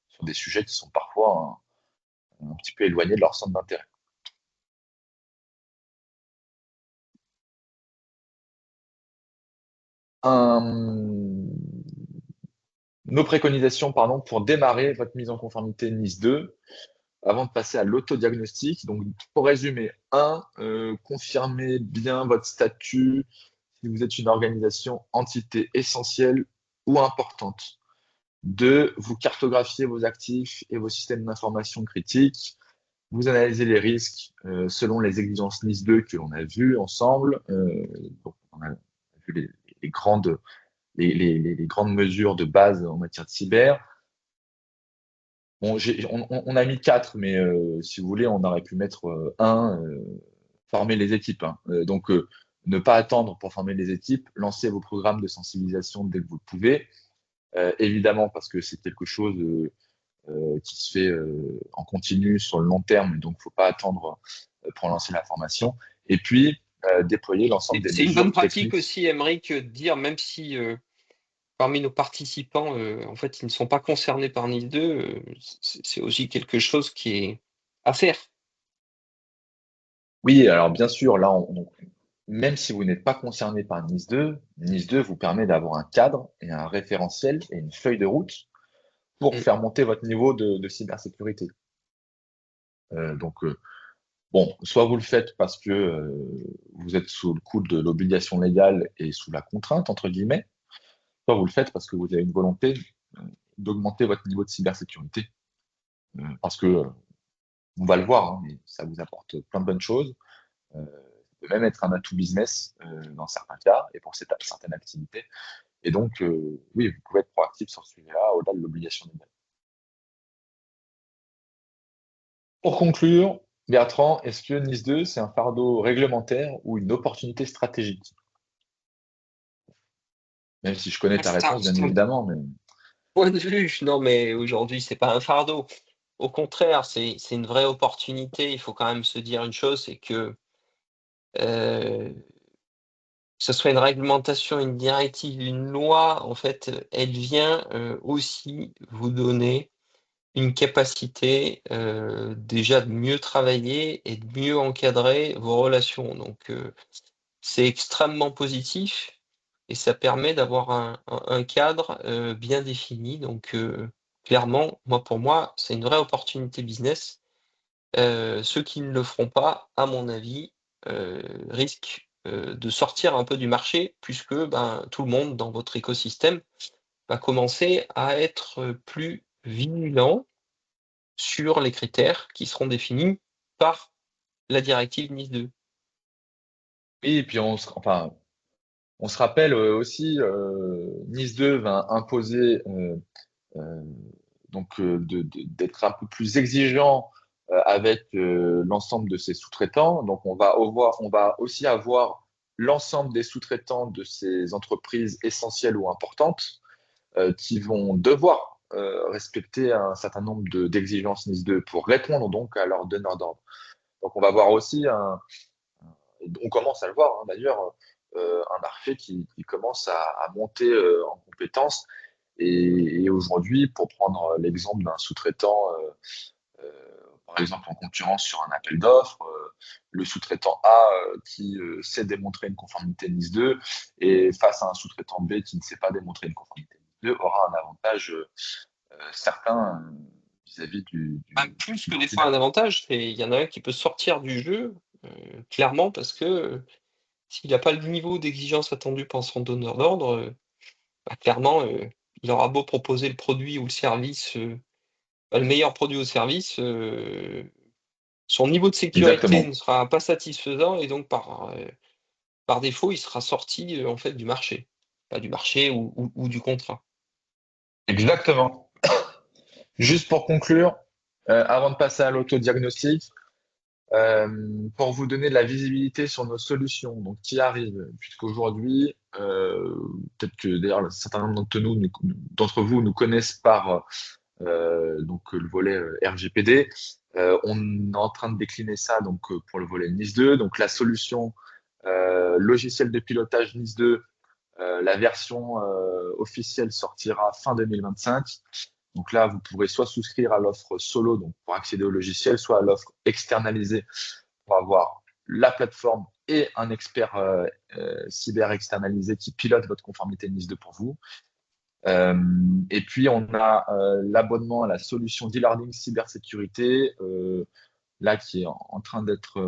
sur des sujets qui sont parfois un petit peu éloignés de leur centre d'intérêt. Nos préconisations, pardon, pour démarrer votre mise en conformité NIS 2, avant de passer à l'autodiagnostic. Donc, pour résumer, confirmez bien votre statut si vous êtes une organisation, entité essentielle ou importante. 2, vous cartographiez vos actifs et vos systèmes d'information critiques. Vous analysez les risques selon les exigences NIS 2 que l'on a vues ensemble. Donc, on a vu les grandes, les grandes mesures de base en matière de cyber. Bon, on a mis 4, mais si vous voulez, on aurait pu mettre 1, former les équipes. Hein. Donc, ne pas attendre pour former les équipes, lancez vos programmes de sensibilisation dès que vous le pouvez. Évidemment, parce que c'est quelque chose qui se fait en continu sur le long terme, donc il ne faut pas attendre pour lancer la formation. Et puis, déployer l'ensemble des C'est une bonne mesures pratique techniques. aussi, Aymeric, de dire, même si parmi nos participants, en fait, ils ne sont pas concernés par NIS 2, c'est aussi quelque chose qui est à faire. Oui, alors bien sûr, là, même si vous n'êtes pas concerné par NIS 2 vous permet d'avoir un cadre et un référentiel et une feuille de route pour Mm. faire monter votre niveau de cybersécurité. Donc, bon, soit vous le faites parce que vous êtes sous le coup de l'obligation légale et sous la contrainte, entre guillemets, soit vous le faites parce que vous avez une volonté d'augmenter votre niveau de cybersécurité. Parce que, on va le voir, hein, mais ça vous apporte plein de bonnes choses. Ça peut même être un atout business dans certains cas et pour certaines activités. Et donc, oui, vous pouvez être proactif sur ce sujet-là au-delà de l'obligation légale. Pour conclure, Bertrand, est-ce que NIS 2, c'est un fardeau réglementaire ou une opportunité stratégique? Même si je connais ta réponse, bien C'est un évidemment, mais point de vue. Non, mais aujourd'hui, c'est pas un fardeau. Au contraire, c'est une vraie opportunité. Il faut quand même se dire une chose, c'est que que ce soit une réglementation, une directive, une loi, en fait, elle vient aussi vous donner une capacité déjà de mieux travailler et de mieux encadrer vos relations. Donc, c'est extrêmement positif et ça permet d'avoir un cadre bien défini. Donc, clairement, pour moi, c'est une vraie opportunité business. Ceux qui ne le feront pas, à mon avis, risquent de sortir un peu du marché puisque tout le monde dans votre écosystème va commencer à être plus vigilant sur les critères qui seront définis par la directive NIS 2. oui, et puis on se rappelle aussi, Nice 2 va imposer euh, d'être un peu plus exigeant avec l'ensemble de ses sous-traitants. Donc on va aussi avoir l'ensemble des sous-traitants de ces entreprises essentielles ou importantes qui vont devoir respecter un certain nombre d'exigences NIS 2 pour répondre donc à leurs donneurs d'ordre. Donc on va voir aussi on commence à le voir hein, d'ailleurs, un marché qui commence à monter en compétences. Et aujourd'hui, pour prendre l'exemple d'un sous-traitant, par exemple en concurrence sur un appel d'offres, le sous-traitant A qui sait démontrer une conformité NIS 2 et face à un sous-traitant B qui ne sait pas démontrer une conformité NIS 2 aura un avantage certain vis-à-vis Plus du que des fois candidat. un avantage, il y en a un qui peut sortir du jeu, clairement, parce que s'il n'a pas le niveau d'exigence attendu par son donneur d'ordre, clairement, il aura beau proposer le produit ou le service, le meilleur produit ou service, son niveau de sécurité ne Exactement. sera pas satisfaisant et donc par défaut, il sera sorti, en fait, du marché. Pas du marché ou du contrat. Exactement. Juste pour conclure, avant de passer à l'autodiagnostic, euh, pour vous donner de la visibilité sur nos solutions, donc qui arrivent, puisqu'aujourd'hui, peut-être que d'ailleurs certains d'entre vous nous connaissent par donc le volet RGPD. On est en train de décliner ça donc pour le volet NIS2. Donc la solution logiciel de pilotage NIS2, la version officielle sortira fin 2025. Donc là, vous pourrez soit souscrire à l'offre solo donc pour accéder au logiciel, soit à l'offre externalisée pour avoir la plateforme et un expert cyber externalisé qui pilote votre conformité NIS2 pour vous. Et puis, on a l'abonnement à la solution d'e-learning cybersécurité, là, qui est en train d'être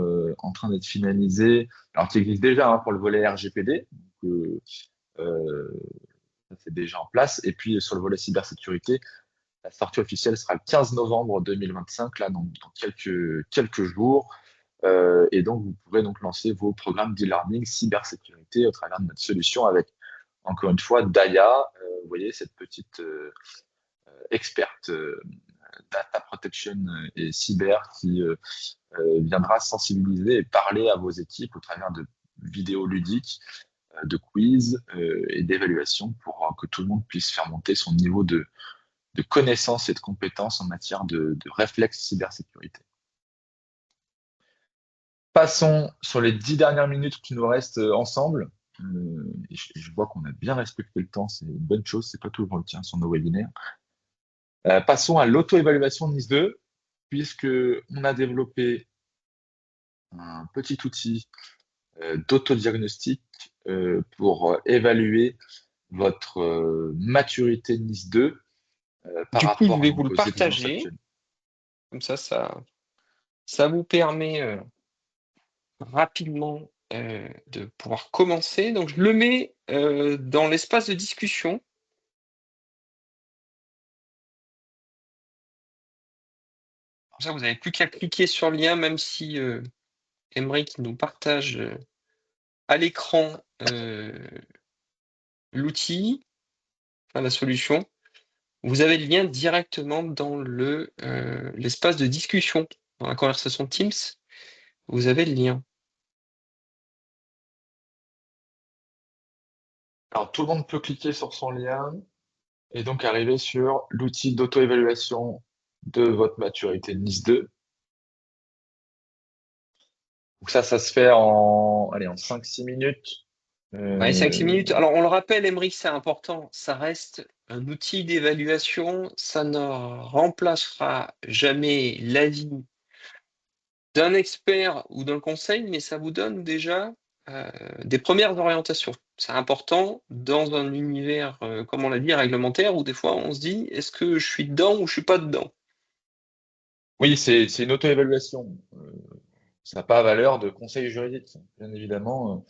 finalisé, alors qui existe déjà pour le volet RGPD. Donc, ça, c'est déjà en place. Et puis, sur le volet cybersécurité, la sortie officielle sera le 15 novembre 2025, là, dans quelques jours. Et donc, vous pourrez donc lancer vos programmes d'e-learning cybersécurité au travers de notre solution avec, encore une fois, Daya, vous voyez, cette petite experte data protection et cyber qui viendra sensibiliser et parler à vos équipes au travers de vidéos ludiques, de quiz et d'évaluation pour que tout le monde puisse faire monter son niveau de connaissances et de compétences en matière de réflexe cybersécurité. Passons sur les 10 dernières minutes qui nous restent ensemble. Je vois qu'on a bien respecté le temps, c'est une bonne chose, c'est pas toujours le cas sur nos webinaires. Passons à l'auto-évaluation de NIS2, puisque on a développé un petit outil d'autodiagnostic pour évaluer votre maturité NIS2 par Du coup, je rapport vais vous donc, le aux exigences partager. actuelles. Comme ça vous permet rapidement de pouvoir commencer. Donc, je le mets dans l'espace de discussion. Comme ça, vous n'avez plus qu'à cliquer sur le lien, même si Emeric nous partage à l'écran l'outil, enfin, la solution. Vous avez le lien directement dans l'espace de discussion, dans la conversation Teams. Vous avez le lien. Alors, tout le monde peut cliquer sur son lien et donc arriver sur l'outil d'auto-évaluation de votre maturité NIS2. Donc ça se fait en 5-6 minutes. Allez, 5-6 minutes. Euh, Alors, on le rappelle, Emeric, c'est important. Ça reste un outil d'évaluation. Ça ne remplacera jamais l'avis d'un expert ou d'un conseil, mais ça vous donne déjà des premières orientations. C'est important dans un univers, comme on l'a dit, réglementaire, où des fois on se dit, est-ce que je suis dedans ou je suis pas dedans? oui, c'est une auto-évaluation. Ça n'a pas valeur de conseil juridique, bien évidemment.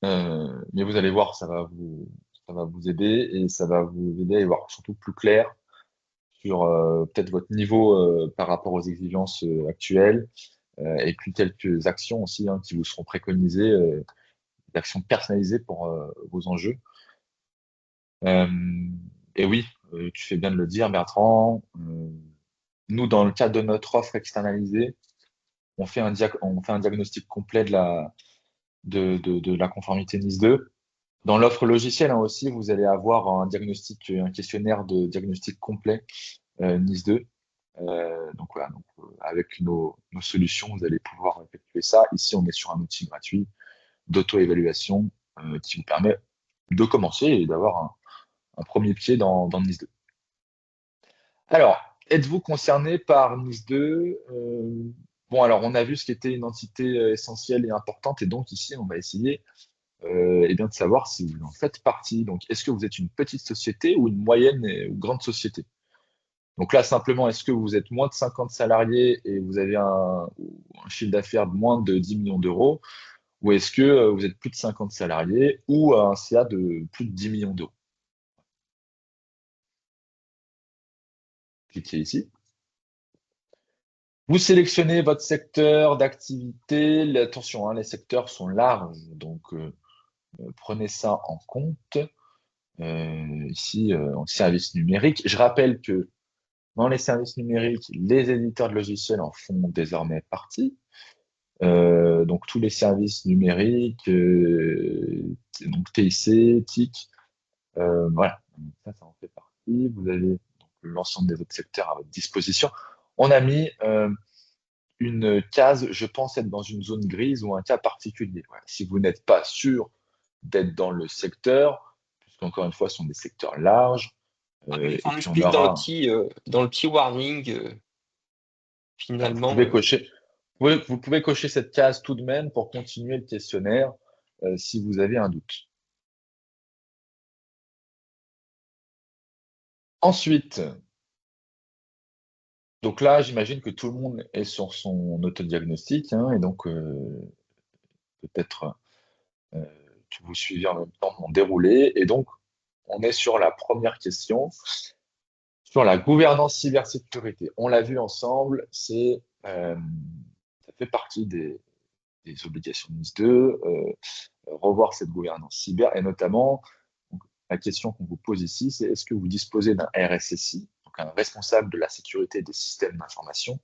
Mais vous allez voir, ça va vous aider et ça va vous aider à y voir surtout plus clair sur peut-être votre niveau par rapport aux exigences actuelles et puis quelques actions aussi qui vous seront préconisées, d'actions personnalisées pour vos enjeux. Euh, et oui, tu fais bien de le dire, Bertrand. Nous, dans le cadre de notre offre externalisée, on fait un diagnostic complet de la conformité NIS2. Dans l'offre logicielle aussi, vous allez avoir un questionnaire de diagnostic complet NIS2. Donc voilà, avec nos solutions, vous allez pouvoir effectuer ça. Ici, on est sur un outil gratuit d'auto-évaluation qui vous permet de commencer et d'avoir un premier pied dans NIS2. Alors, êtes-vous concerné par NIS2? Bon, alors on a vu ce qui était une entité essentielle et importante, et donc ici, on va essayer eh bien, de savoir si vous en faites partie. Donc, est-ce que vous êtes une petite société ou une moyenne ou grande société? Donc là, simplement, est-ce que vous êtes moins de 50 salariés et vous avez un chiffre d'affaires de moins de 10 millions d'euros, ou est-ce que vous êtes plus de 50 salariés ou un CA de plus de 10 millions d'euros? Cliquez ici. Vous sélectionnez votre secteur d'activité. Attention, les secteurs sont larges, donc prenez ça en compte. Ici, en service numérique. Je rappelle que dans les services numériques, les éditeurs de logiciels en font désormais partie. Donc tous les services numériques, donc TIC, TIC, voilà, ça en fait partie. Vous avez l'ensemble des autres secteurs à votre disposition. On a mis une case, je pense être dans une zone grise ou un cas particulier. Voilà. Si vous n'êtes pas sûr d'être dans le secteur, puisqu'encore une fois, ce sont des secteurs larges, et On puis on explique dans aura, le petit warning, vous finalement. pouvez cocher, vous pouvez cocher cette case tout de même pour continuer le questionnaire si vous avez un doute. Ensuite, donc là, j'imagine que tout le monde est sur son autodiagnostic, hein, et donc peut-être que vous suivez en même temps mon déroulé. Et donc, on est sur la première question, sur la gouvernance cybersécurité. On l'a vu ensemble, ça fait partie des obligations NIS 2, revoir cette gouvernance cyber, et notamment, donc, la question qu'on vous pose ici, c'est est-ce que vous disposez d'un RSSI, donc un responsable de la sécurité des systèmes d'information.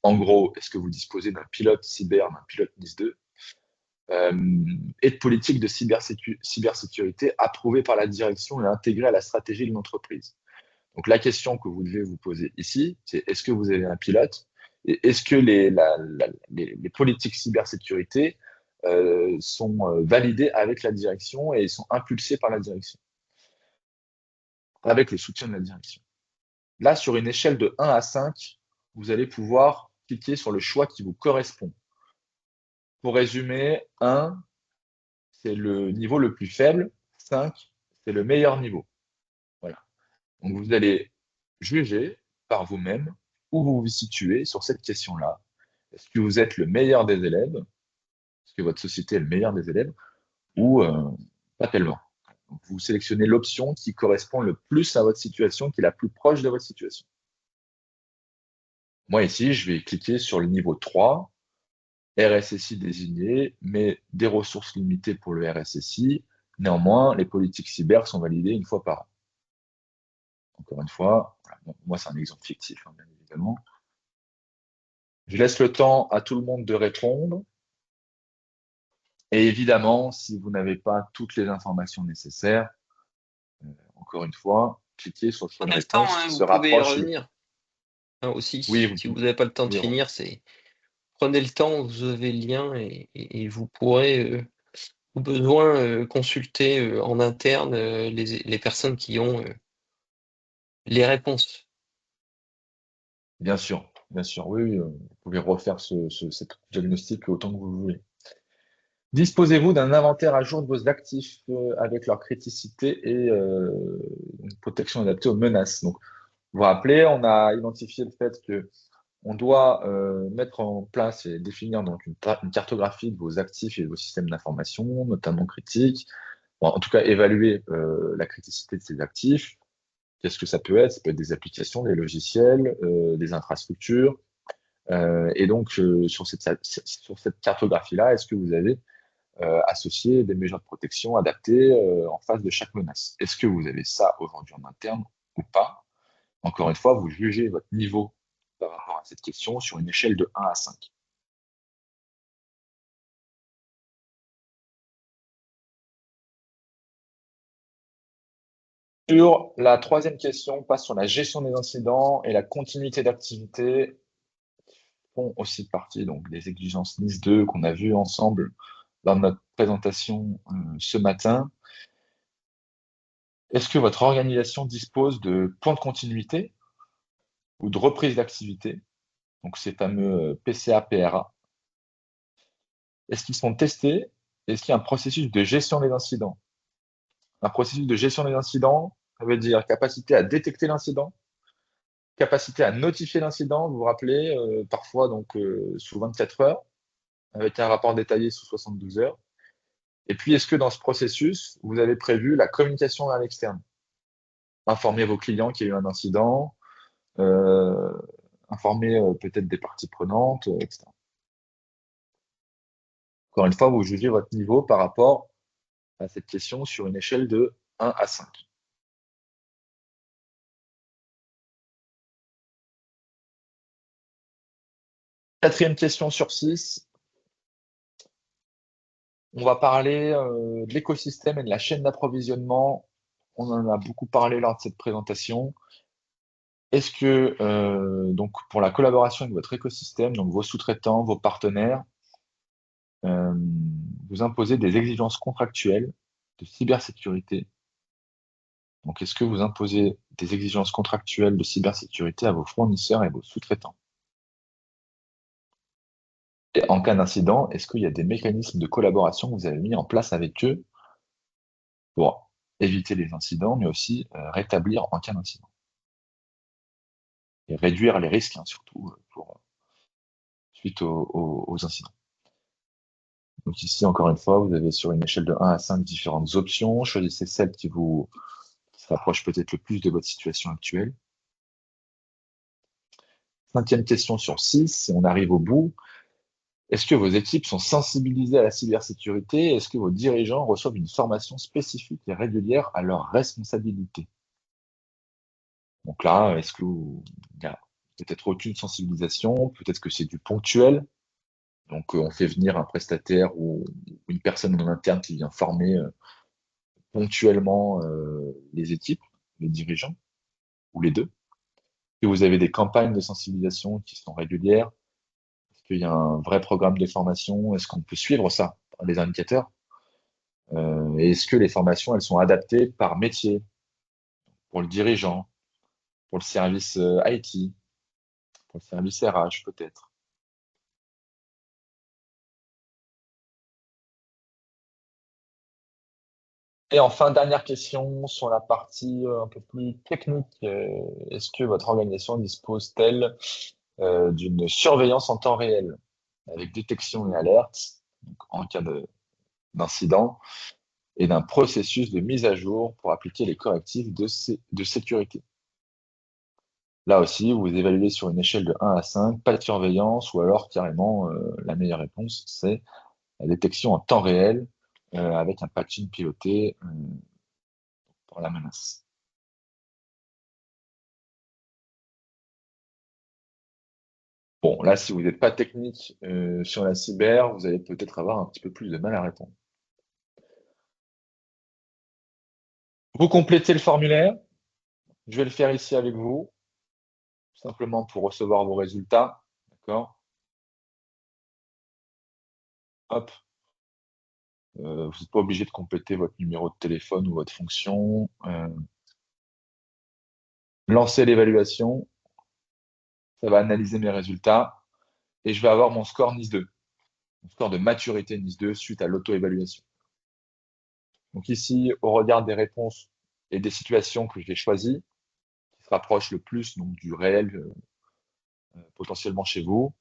En gros, est-ce que vous disposez d'un pilote cyber, d'un pilote NIS 2, et de politique de cybersécurité approuvée par la direction et intégrée à la stratégie de l'entreprise. Donc la question que vous devez vous poser ici, c'est est-ce que vous avez un pilote et est-ce que les politiques cybersécurité sont validées avec la direction et sont impulsées par la direction, avec le soutien de la direction. Là, sur une échelle de 1 à 5, vous allez pouvoir cliquer sur le choix qui vous correspond. Pour résumer, 1, c'est le niveau le plus faible, 5, c'est le meilleur niveau. Voilà. Donc vous allez juger par vous-même où vous vous situez sur cette question-là. Est-ce que vous êtes le meilleur des élèves? Est-ce que votre société est le meilleur des élèves? Ou pas tellement? Donc vous sélectionnez l'option qui correspond le plus à votre situation, qui est la plus proche de votre situation. Moi, ici, je vais cliquer sur le niveau 3, RSSI désigné, mais des ressources limitées pour le RSSI. Néanmoins, les politiques cyber sont validées une fois par an. Encore une fois, voilà, moi, c'est un exemple fictif, hein, bien évidemment. Je laisse le temps à tout le monde de répondre. Et évidemment, si vous n'avez pas toutes les informations nécessaires, encore une fois, cliquez sur le choix de Prenez le temps, réponse hein, qui vous se pouvez y rapproche. revenir. Hein, aussi, Oui, si vous n'avez pas le temps de pouvez, finir, prenez le temps, vous avez le lien et vous pourrez, au besoin, consulter en interne les personnes qui ont les réponses. bien sûr, oui, oui, vous pouvez refaire cet diagnostic autant que vous voulez. Disposez-vous d'un inventaire à jour de vos actifs avec leur criticité et une protection adaptée aux menaces. Donc, vous vous rappelez, on a identifié le fait que on doit mettre en place et définir donc une cartographie de vos actifs et de vos systèmes d'information, notamment critiques. Bon, en tout cas, évaluer la criticité de ces actifs. Qu'est-ce que ça peut être? Ça peut être des applications, des logiciels, des infrastructures. Et donc, sur cette cartographie-là, est-ce que vous avez associé des mesures de protection adaptées en face de chaque menace? Est-ce que vous avez ça aujourd'hui en interne ou pas? Encore une fois, vous jugez votre niveau par rapport à cette question sur une échelle de 1 à 5. Sur la troisième question, on passe sur la gestion des incidents et la continuité d'activité font aussi partie donc, des exigences NIS 2 qu'on a vues ensemble dans notre présentation ce matin. Est-ce que votre organisation dispose de plans de continuité ou de reprise d'activité, donc ces fameux PCA, PRA? Est-ce qu'ils sont testés? Est-ce qu'il y a un processus de gestion des incidents? Un processus de gestion des incidents, ça veut dire capacité à détecter l'incident, capacité à notifier l'incident, vous vous rappelez, parfois donc sous 24 heures, avec un rapport détaillé sous 72 heures. Et puis, est-ce que dans ce processus, vous avez prévu la communication à l'externe? Informer vos clients qu'il y a eu un incident, euh, informer peut-être des parties prenantes, etc. Encore une fois, vous jugez votre niveau par rapport à cette question sur une échelle de 1 à 5. Quatrième question sur 6. On va parler de l'écosystème et de la chaîne d'approvisionnement. On en a beaucoup parlé lors de cette présentation. Est-ce que, donc, pour la collaboration avec votre écosystème, donc vos sous-traitants, vos partenaires, euh, vous imposez des exigences contractuelles de cybersécurité? Donc, est-ce que vous imposez des exigences contractuelles de cybersécurité à vos fournisseurs et vos sous-traitants? Et en cas d'incident, est-ce qu'il y a des mécanismes de collaboration que vous avez mis en place avec eux pour éviter les incidents, mais aussi rétablir en cas d'incident? Et réduire les risques, hein, surtout, suite aux incidents. Donc ici, encore une fois, vous avez sur une échelle de 1 à 5 différentes options. Choisissez celle qui se rapproche peut-être le plus de votre situation actuelle. 5e question sur 6, et on arrive au bout. Est-ce que vos équipes sont sensibilisées à la cybersécurité? Est-ce que vos dirigeants reçoivent une formation spécifique et régulière à leurs responsabilités? Donc là, il n'y a peut-être aucune sensibilisation, peut-être que c'est du ponctuel. Donc on fait venir un prestataire ou une personne en interne qui vient former ponctuellement les équipes, les dirigeants, ou les deux. Que vous avez des campagnes de sensibilisation qui sont régulières? Est-ce qu'il y a un vrai programme de formation? Est-ce qu'on peut suivre ça par les indicateurs? Et est-ce que les formations, elles sont adaptées par métier, pour le dirigeant, pour le service IT, pour le service RH peut-être? Et enfin, dernière question sur la partie un peu plus technique. Est-ce que votre organisation dispose-t-elle d'une surveillance en temps réel avec détection et alerte donc en cas d'incident et d'un processus de mise à jour pour appliquer les correctifs de sécurité? Là aussi, vous évaluez sur une échelle de 1 à 5, pas de surveillance, ou alors carrément, la meilleure réponse, c'est la détection en temps réel avec un patching piloté pour la menace. Bon, là, si vous n'êtes pas technique sur la cyber, vous allez peut-être avoir un petit peu plus de mal à répondre. Vous complétez le formulaire. Je vais le faire ici avec vous, simplement pour recevoir vos résultats. D'accord? Hop. Vous n'êtes pas obligé de compléter votre numéro de téléphone ou votre fonction. Lancez l'évaluation. Ça va analyser mes résultats et je vais avoir mon score NIS 2, mon score de maturité NIS 2 suite à l'auto-évaluation. Donc ici, au regard des réponses et des situations que j'ai choisies, qui se rapprochent le plus donc, du réel potentiellement chez vous,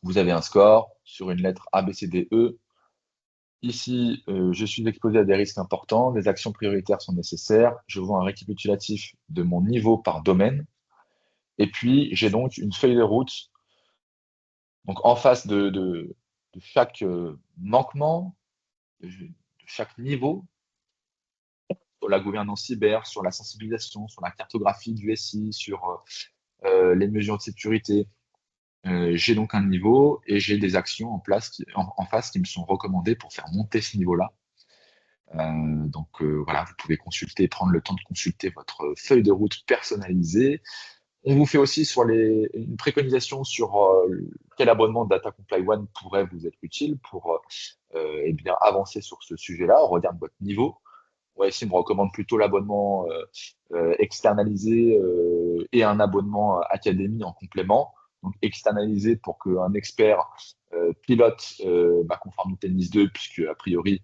vous avez un score sur une lettre A, B, C, D, E. Ici, je suis exposé à des risques importants, des actions prioritaires sont nécessaires. Je vois un récapitulatif de mon niveau par domaine. Et puis, j'ai donc une feuille de route. Donc, en face de chaque manquement, de chaque niveau, sur la gouvernance cyber, sur la sensibilisation, sur la cartographie du SI, sur les mesures de sécurité. J'ai donc un niveau et j'ai des actions en face qui me sont recommandées pour faire monter ce niveau-là. Donc voilà, vous pouvez consulter, prendre le temps de consulter votre feuille de route personnalisée. On vous fait aussi une préconisation sur quel abonnement Data Comply One pourrait vous être utile pour eh bien, avancer sur ce sujet-là. On regarde votre niveau. Ouais, ici, on me recommande plutôt l'abonnement externalisé et un abonnement académie en complément. Donc externalisé pour qu'un expert pilote ma conformité NIS 2, puisque a priori,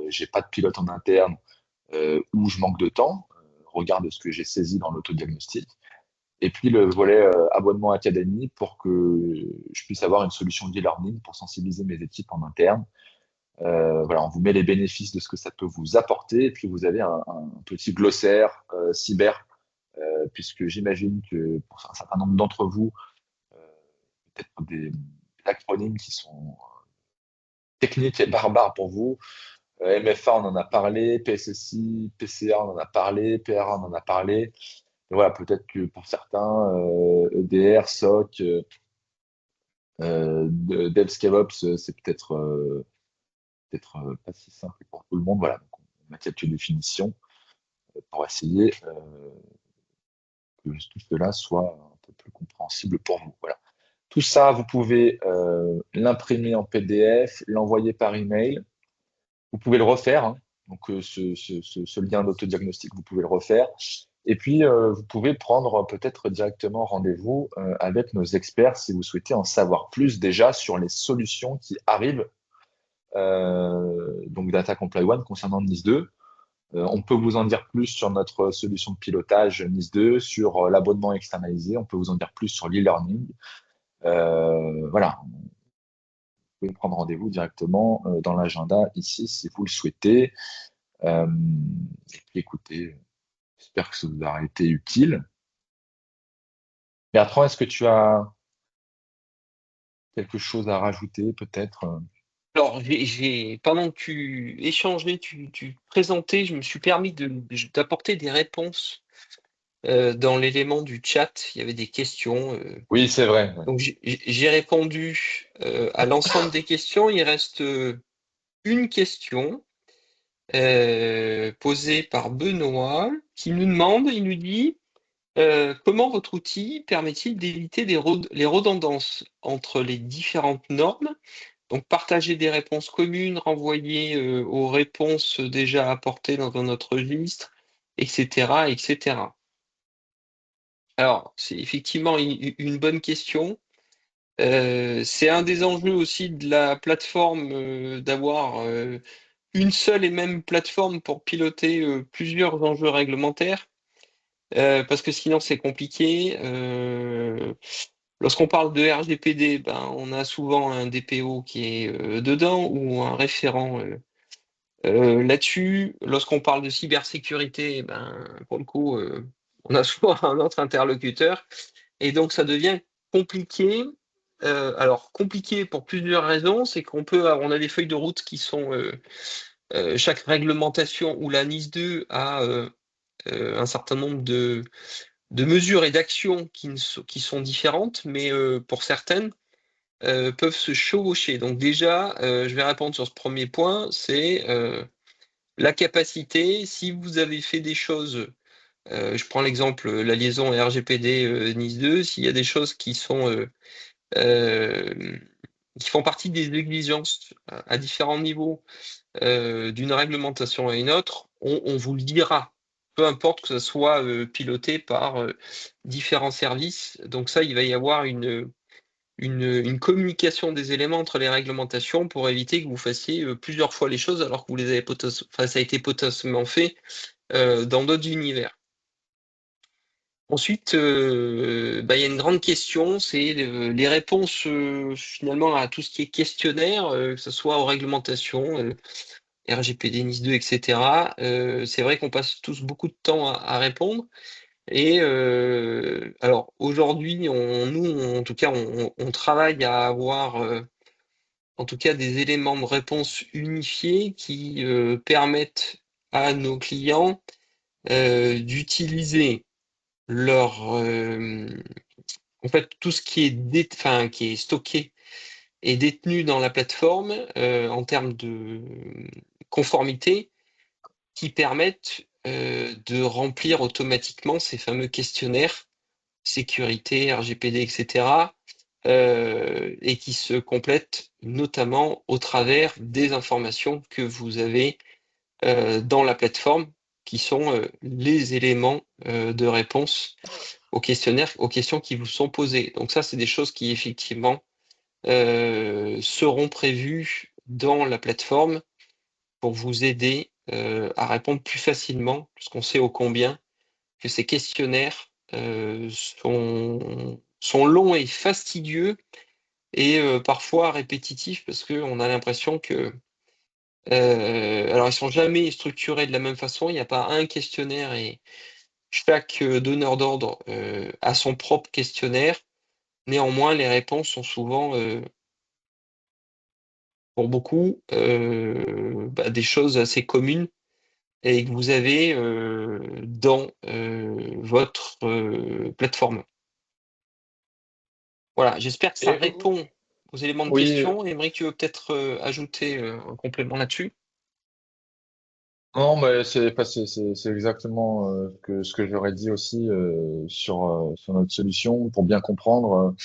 j'ai pas de pilote en interne ou je manque de temps, regarde ce que j'ai saisi dans l'autodiagnostic. Et puis le volet abonnement académie pour que je puisse avoir une solution d'e-learning pour sensibiliser mes équipes en interne. Voilà, on vous met les bénéfices de ce que ça peut vous apporter, et puis vous avez un petit glossaire cyber, puisque j'imagine que pour un certain nombre d'entre vous, euh, peut-être des acronymes qui sont techniques et barbares pour vous. MFA, on en a parlé, PSSI, PCA, on en a parlé, PRA, on en a parlé. Et voilà, peut-être que pour certains, EDR, SOC, DevScaleOps, c'est peut-être pas si simple pour tout le monde. Voilà, donc on a quelques définitions pour essayer tout cela soit un peu plus compréhensible pour vous. Voilà. Tout ça, vous pouvez l'imprimer en PDF, l'envoyer par email. Vous pouvez le refaire, hein. Donc, ce lien d'autodiagnostic, vous pouvez le refaire. Et puis, vous pouvez prendre peut-être directement rendez-vous avec nos experts si vous souhaitez en savoir plus déjà sur les solutions qui arrivent, donc Data Comply One concernant NIS 2. On peut vous en dire plus sur notre solution de pilotage NIS 2, sur l'abonnement externalisé. On peut vous en dire plus sur l'e-learning. Voilà, vous pouvez prendre rendez-vous directement dans l'agenda ici si vous le souhaitez. Et puis écoutez, j'espère que ça vous aura été utile. Bertrand, est-ce que tu as quelque chose à rajouter peut-être? Alors, pendant que tu échangeais, tu présentais, je me suis permis d'apporter des réponses dans l'élément du chat. Il y avait des questions. Oui, c'est vrai. Ouais. Donc, j'ai répondu à l'ensemble des questions. Il reste une question posée par Benoît qui nous demande, il nous dit, comment votre outil permet-il d'éviter les redondances entre les différentes normes? Donc, partager des réponses communes, renvoyer aux réponses déjà apportées dans notre registre, etc., etc. Alors, c'est effectivement une bonne question. C'est un des enjeux aussi de la plateforme, d'avoir une seule et même plateforme pour piloter plusieurs enjeux réglementaires, parce que sinon c'est compliqué. Lorsqu'on parle de RGPD, ben, on a souvent un DPO qui est dedans ou un référent là-dessus. Lorsqu'on parle de cybersécurité, ben, pour le coup, on a souvent un autre interlocuteur. Et donc ça devient compliqué. Alors compliqué pour plusieurs raisons, c'est on a des feuilles de route qui sont chaque réglementation ou la NIS 2 a un certain nombre de mesures et d'actions qui sont différentes, mais pour certaines peuvent se chevaucher. Donc déjà, je vais répondre sur ce premier point, c'est la capacité, si vous avez fait des choses, je prends l'exemple, la liaison RGPD NIS 2, s'il y a des choses qui font partie des exigences à différents niveaux d'une réglementation à une autre, on vous le dira, peu importe que ce soit piloté par différents services. Donc ça, il va y avoir une communication des éléments entre les réglementations pour éviter que vous fassiez plusieurs fois les choses alors que vous les avez ça a été potentiellement fait dans d'autres univers. Ensuite, il y a une grande question, c'est les réponses finalement à tout ce qui est questionnaire, que ce soit aux réglementations, RGPD, NIS 2, etc. C'est vrai qu'on passe tous beaucoup de temps à répondre. Et alors aujourd'hui, nous, en tout cas, on travaille à avoir en tout cas des éléments de réponse unifiés qui permettent à nos clients d'utiliser en fait tout ce qui est qui est stocké et détenu dans la plateforme en termes de conformité qui permettent de remplir automatiquement ces fameux questionnaires sécurité, RGPD, etc. Et qui se complètent notamment au travers des informations que vous avez dans la plateforme, qui sont les éléments de réponse aux questionnaires, aux questions qui vous sont posées. Donc ça, c'est des choses qui effectivement seront prévues dans la plateforme pour vous aider à répondre plus facilement, puisqu'on sait ô combien que ces questionnaires sont longs et fastidieux et parfois répétitifs parce qu'on a l'impression que alors ils sont jamais structurés de la même façon, il n'y a pas un questionnaire et chaque donneur d'ordre a son propre questionnaire. Néanmoins, les réponses sont souvent, pour beaucoup, des choses assez communes et que vous avez dans votre plateforme. Voilà, j'espère que ça Et répond aux éléments de oui, question. Aymeric, tu veux peut-être ajouter un complément là-dessus? Non, mais c'est exactement ce que j'aurais dit aussi sur notre solution. Pour bien comprendre,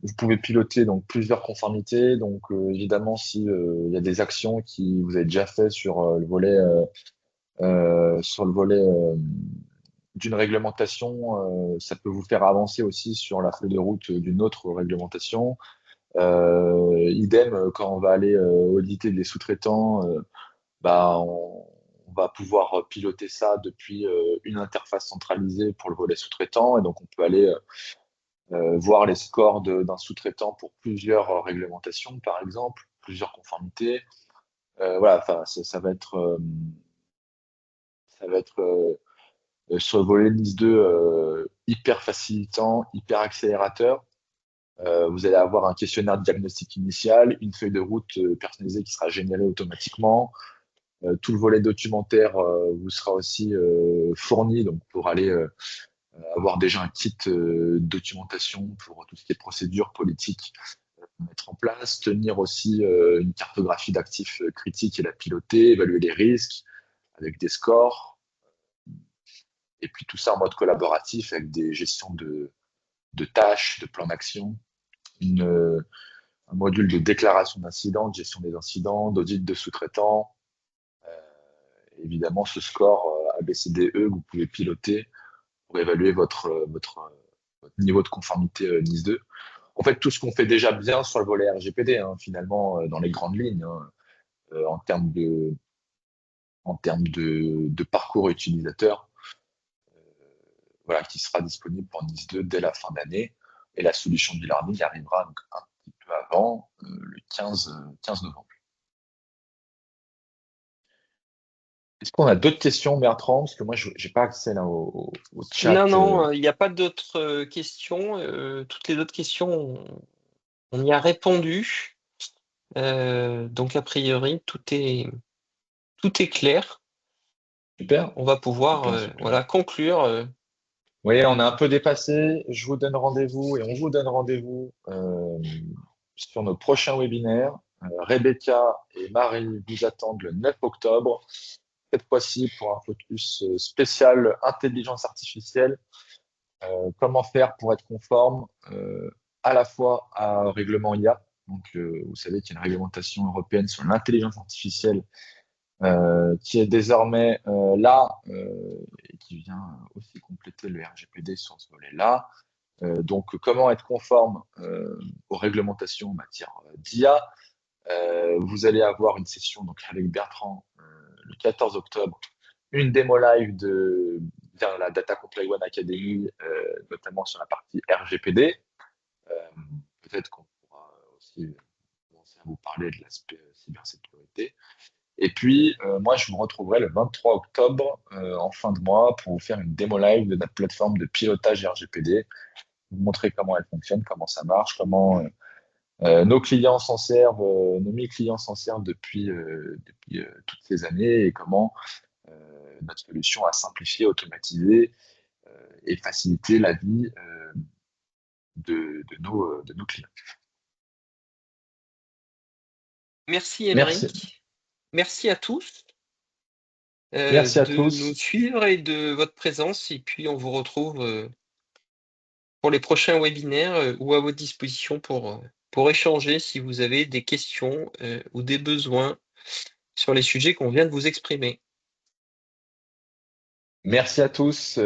vous pouvez piloter donc plusieurs conformités. Donc évidemment, si il y a des actions qui vous avez déjà fait sur le volet d'une réglementation, ça peut vous faire avancer aussi sur la feuille de route d'une autre réglementation. Idem, quand on va aller auditer des sous-traitants, on va pouvoir piloter ça depuis une interface centralisée pour le volet sous-traitant. Et donc, on peut aller voir les scores d'un sous-traitant pour plusieurs réglementations, par exemple, plusieurs conformités. Voilà, enfin, ça va être sur le volet NIS 2 hyper facilitant, hyper accélérateur. Vous allez avoir un questionnaire de diagnostic initial, une feuille de route personnalisée qui sera générée automatiquement. Tout le volet documentaire vous sera aussi fourni donc pour aller avoir déjà un kit documentation pour tout ce qui est procédure politique mettre en place, tenir aussi une cartographie d'actifs critiques et la piloter, évaluer les risques avec des scores, et puis tout ça en mode collaboratif avec des gestions de tâches, de plans d'action, un module de déclaration d'incidents, de gestion des incidents, d'audit de sous-traitants. Évidemment, ce score ABCDE, vous pouvez piloter pour évaluer votre niveau de conformité NIS 2. En fait, tout ce qu'on fait déjà bien sur le volet RGPD, hein, finalement, dans les grandes lignes, hein, en termes de parcours utilisateur, voilà, qui sera disponible pour NIS 2 dès la fin d'année. Et la solution du learning arrivera donc un petit peu avant, le 15 novembre. Est-ce qu'on a d'autres questions, Bertrand? Parce que moi, je n'ai pas accès là, au Non, chat. non, il n'y a pas d'autres questions. Toutes les autres questions, on y a répondu. Donc, a priori, tout est clair. Super, On va pouvoir super, super. voilà, conclure. Oui, on a un peu dépassé. Je vous donne rendez-vous et on vous donne rendez-vous sur nos prochains webinaires. Rebecca et Marie vous attendent le 9 octobre. Cette fois-ci pour un focus spécial intelligence artificielle. Comment faire pour être conforme à la fois à un règlement IA. Donc, vous savez qu'il y a une réglementation européenne sur l'intelligence artificielle qui est désormais là et qui vient aussi compléter le RGPD sur ce volet-là. Donc, comment être conforme aux réglementations en matière d'IA. Vous allez avoir une session donc, avec Bertrand le 14 octobre, une démo live de la Data Comply One Academy, notamment sur la partie RGPD. Euh, Peut-être qu'on pourra aussi commencer à vous parler de l'aspect cybersécurité. Et puis, moi, je vous retrouverai le 23 octobre, en fin de mois, pour vous faire une démo live de notre plateforme de pilotage RGPD, vous montrer comment elle fonctionne, comment ça marche, comment nos clients s'en servent, nos 1000 clients s'en servent depuis toutes ces années et comment notre solution a simplifié, automatisé et facilité la vie de nos clients. Merci, Merci. Émeric. Merci à tous Merci à de nous tous. suivre et de votre présence. Et puis, on vous retrouve pour les prochains webinaires ou à votre disposition pour échanger si vous avez des questions ou des besoins sur les sujets qu'on vient de vous exprimer. Merci à tous.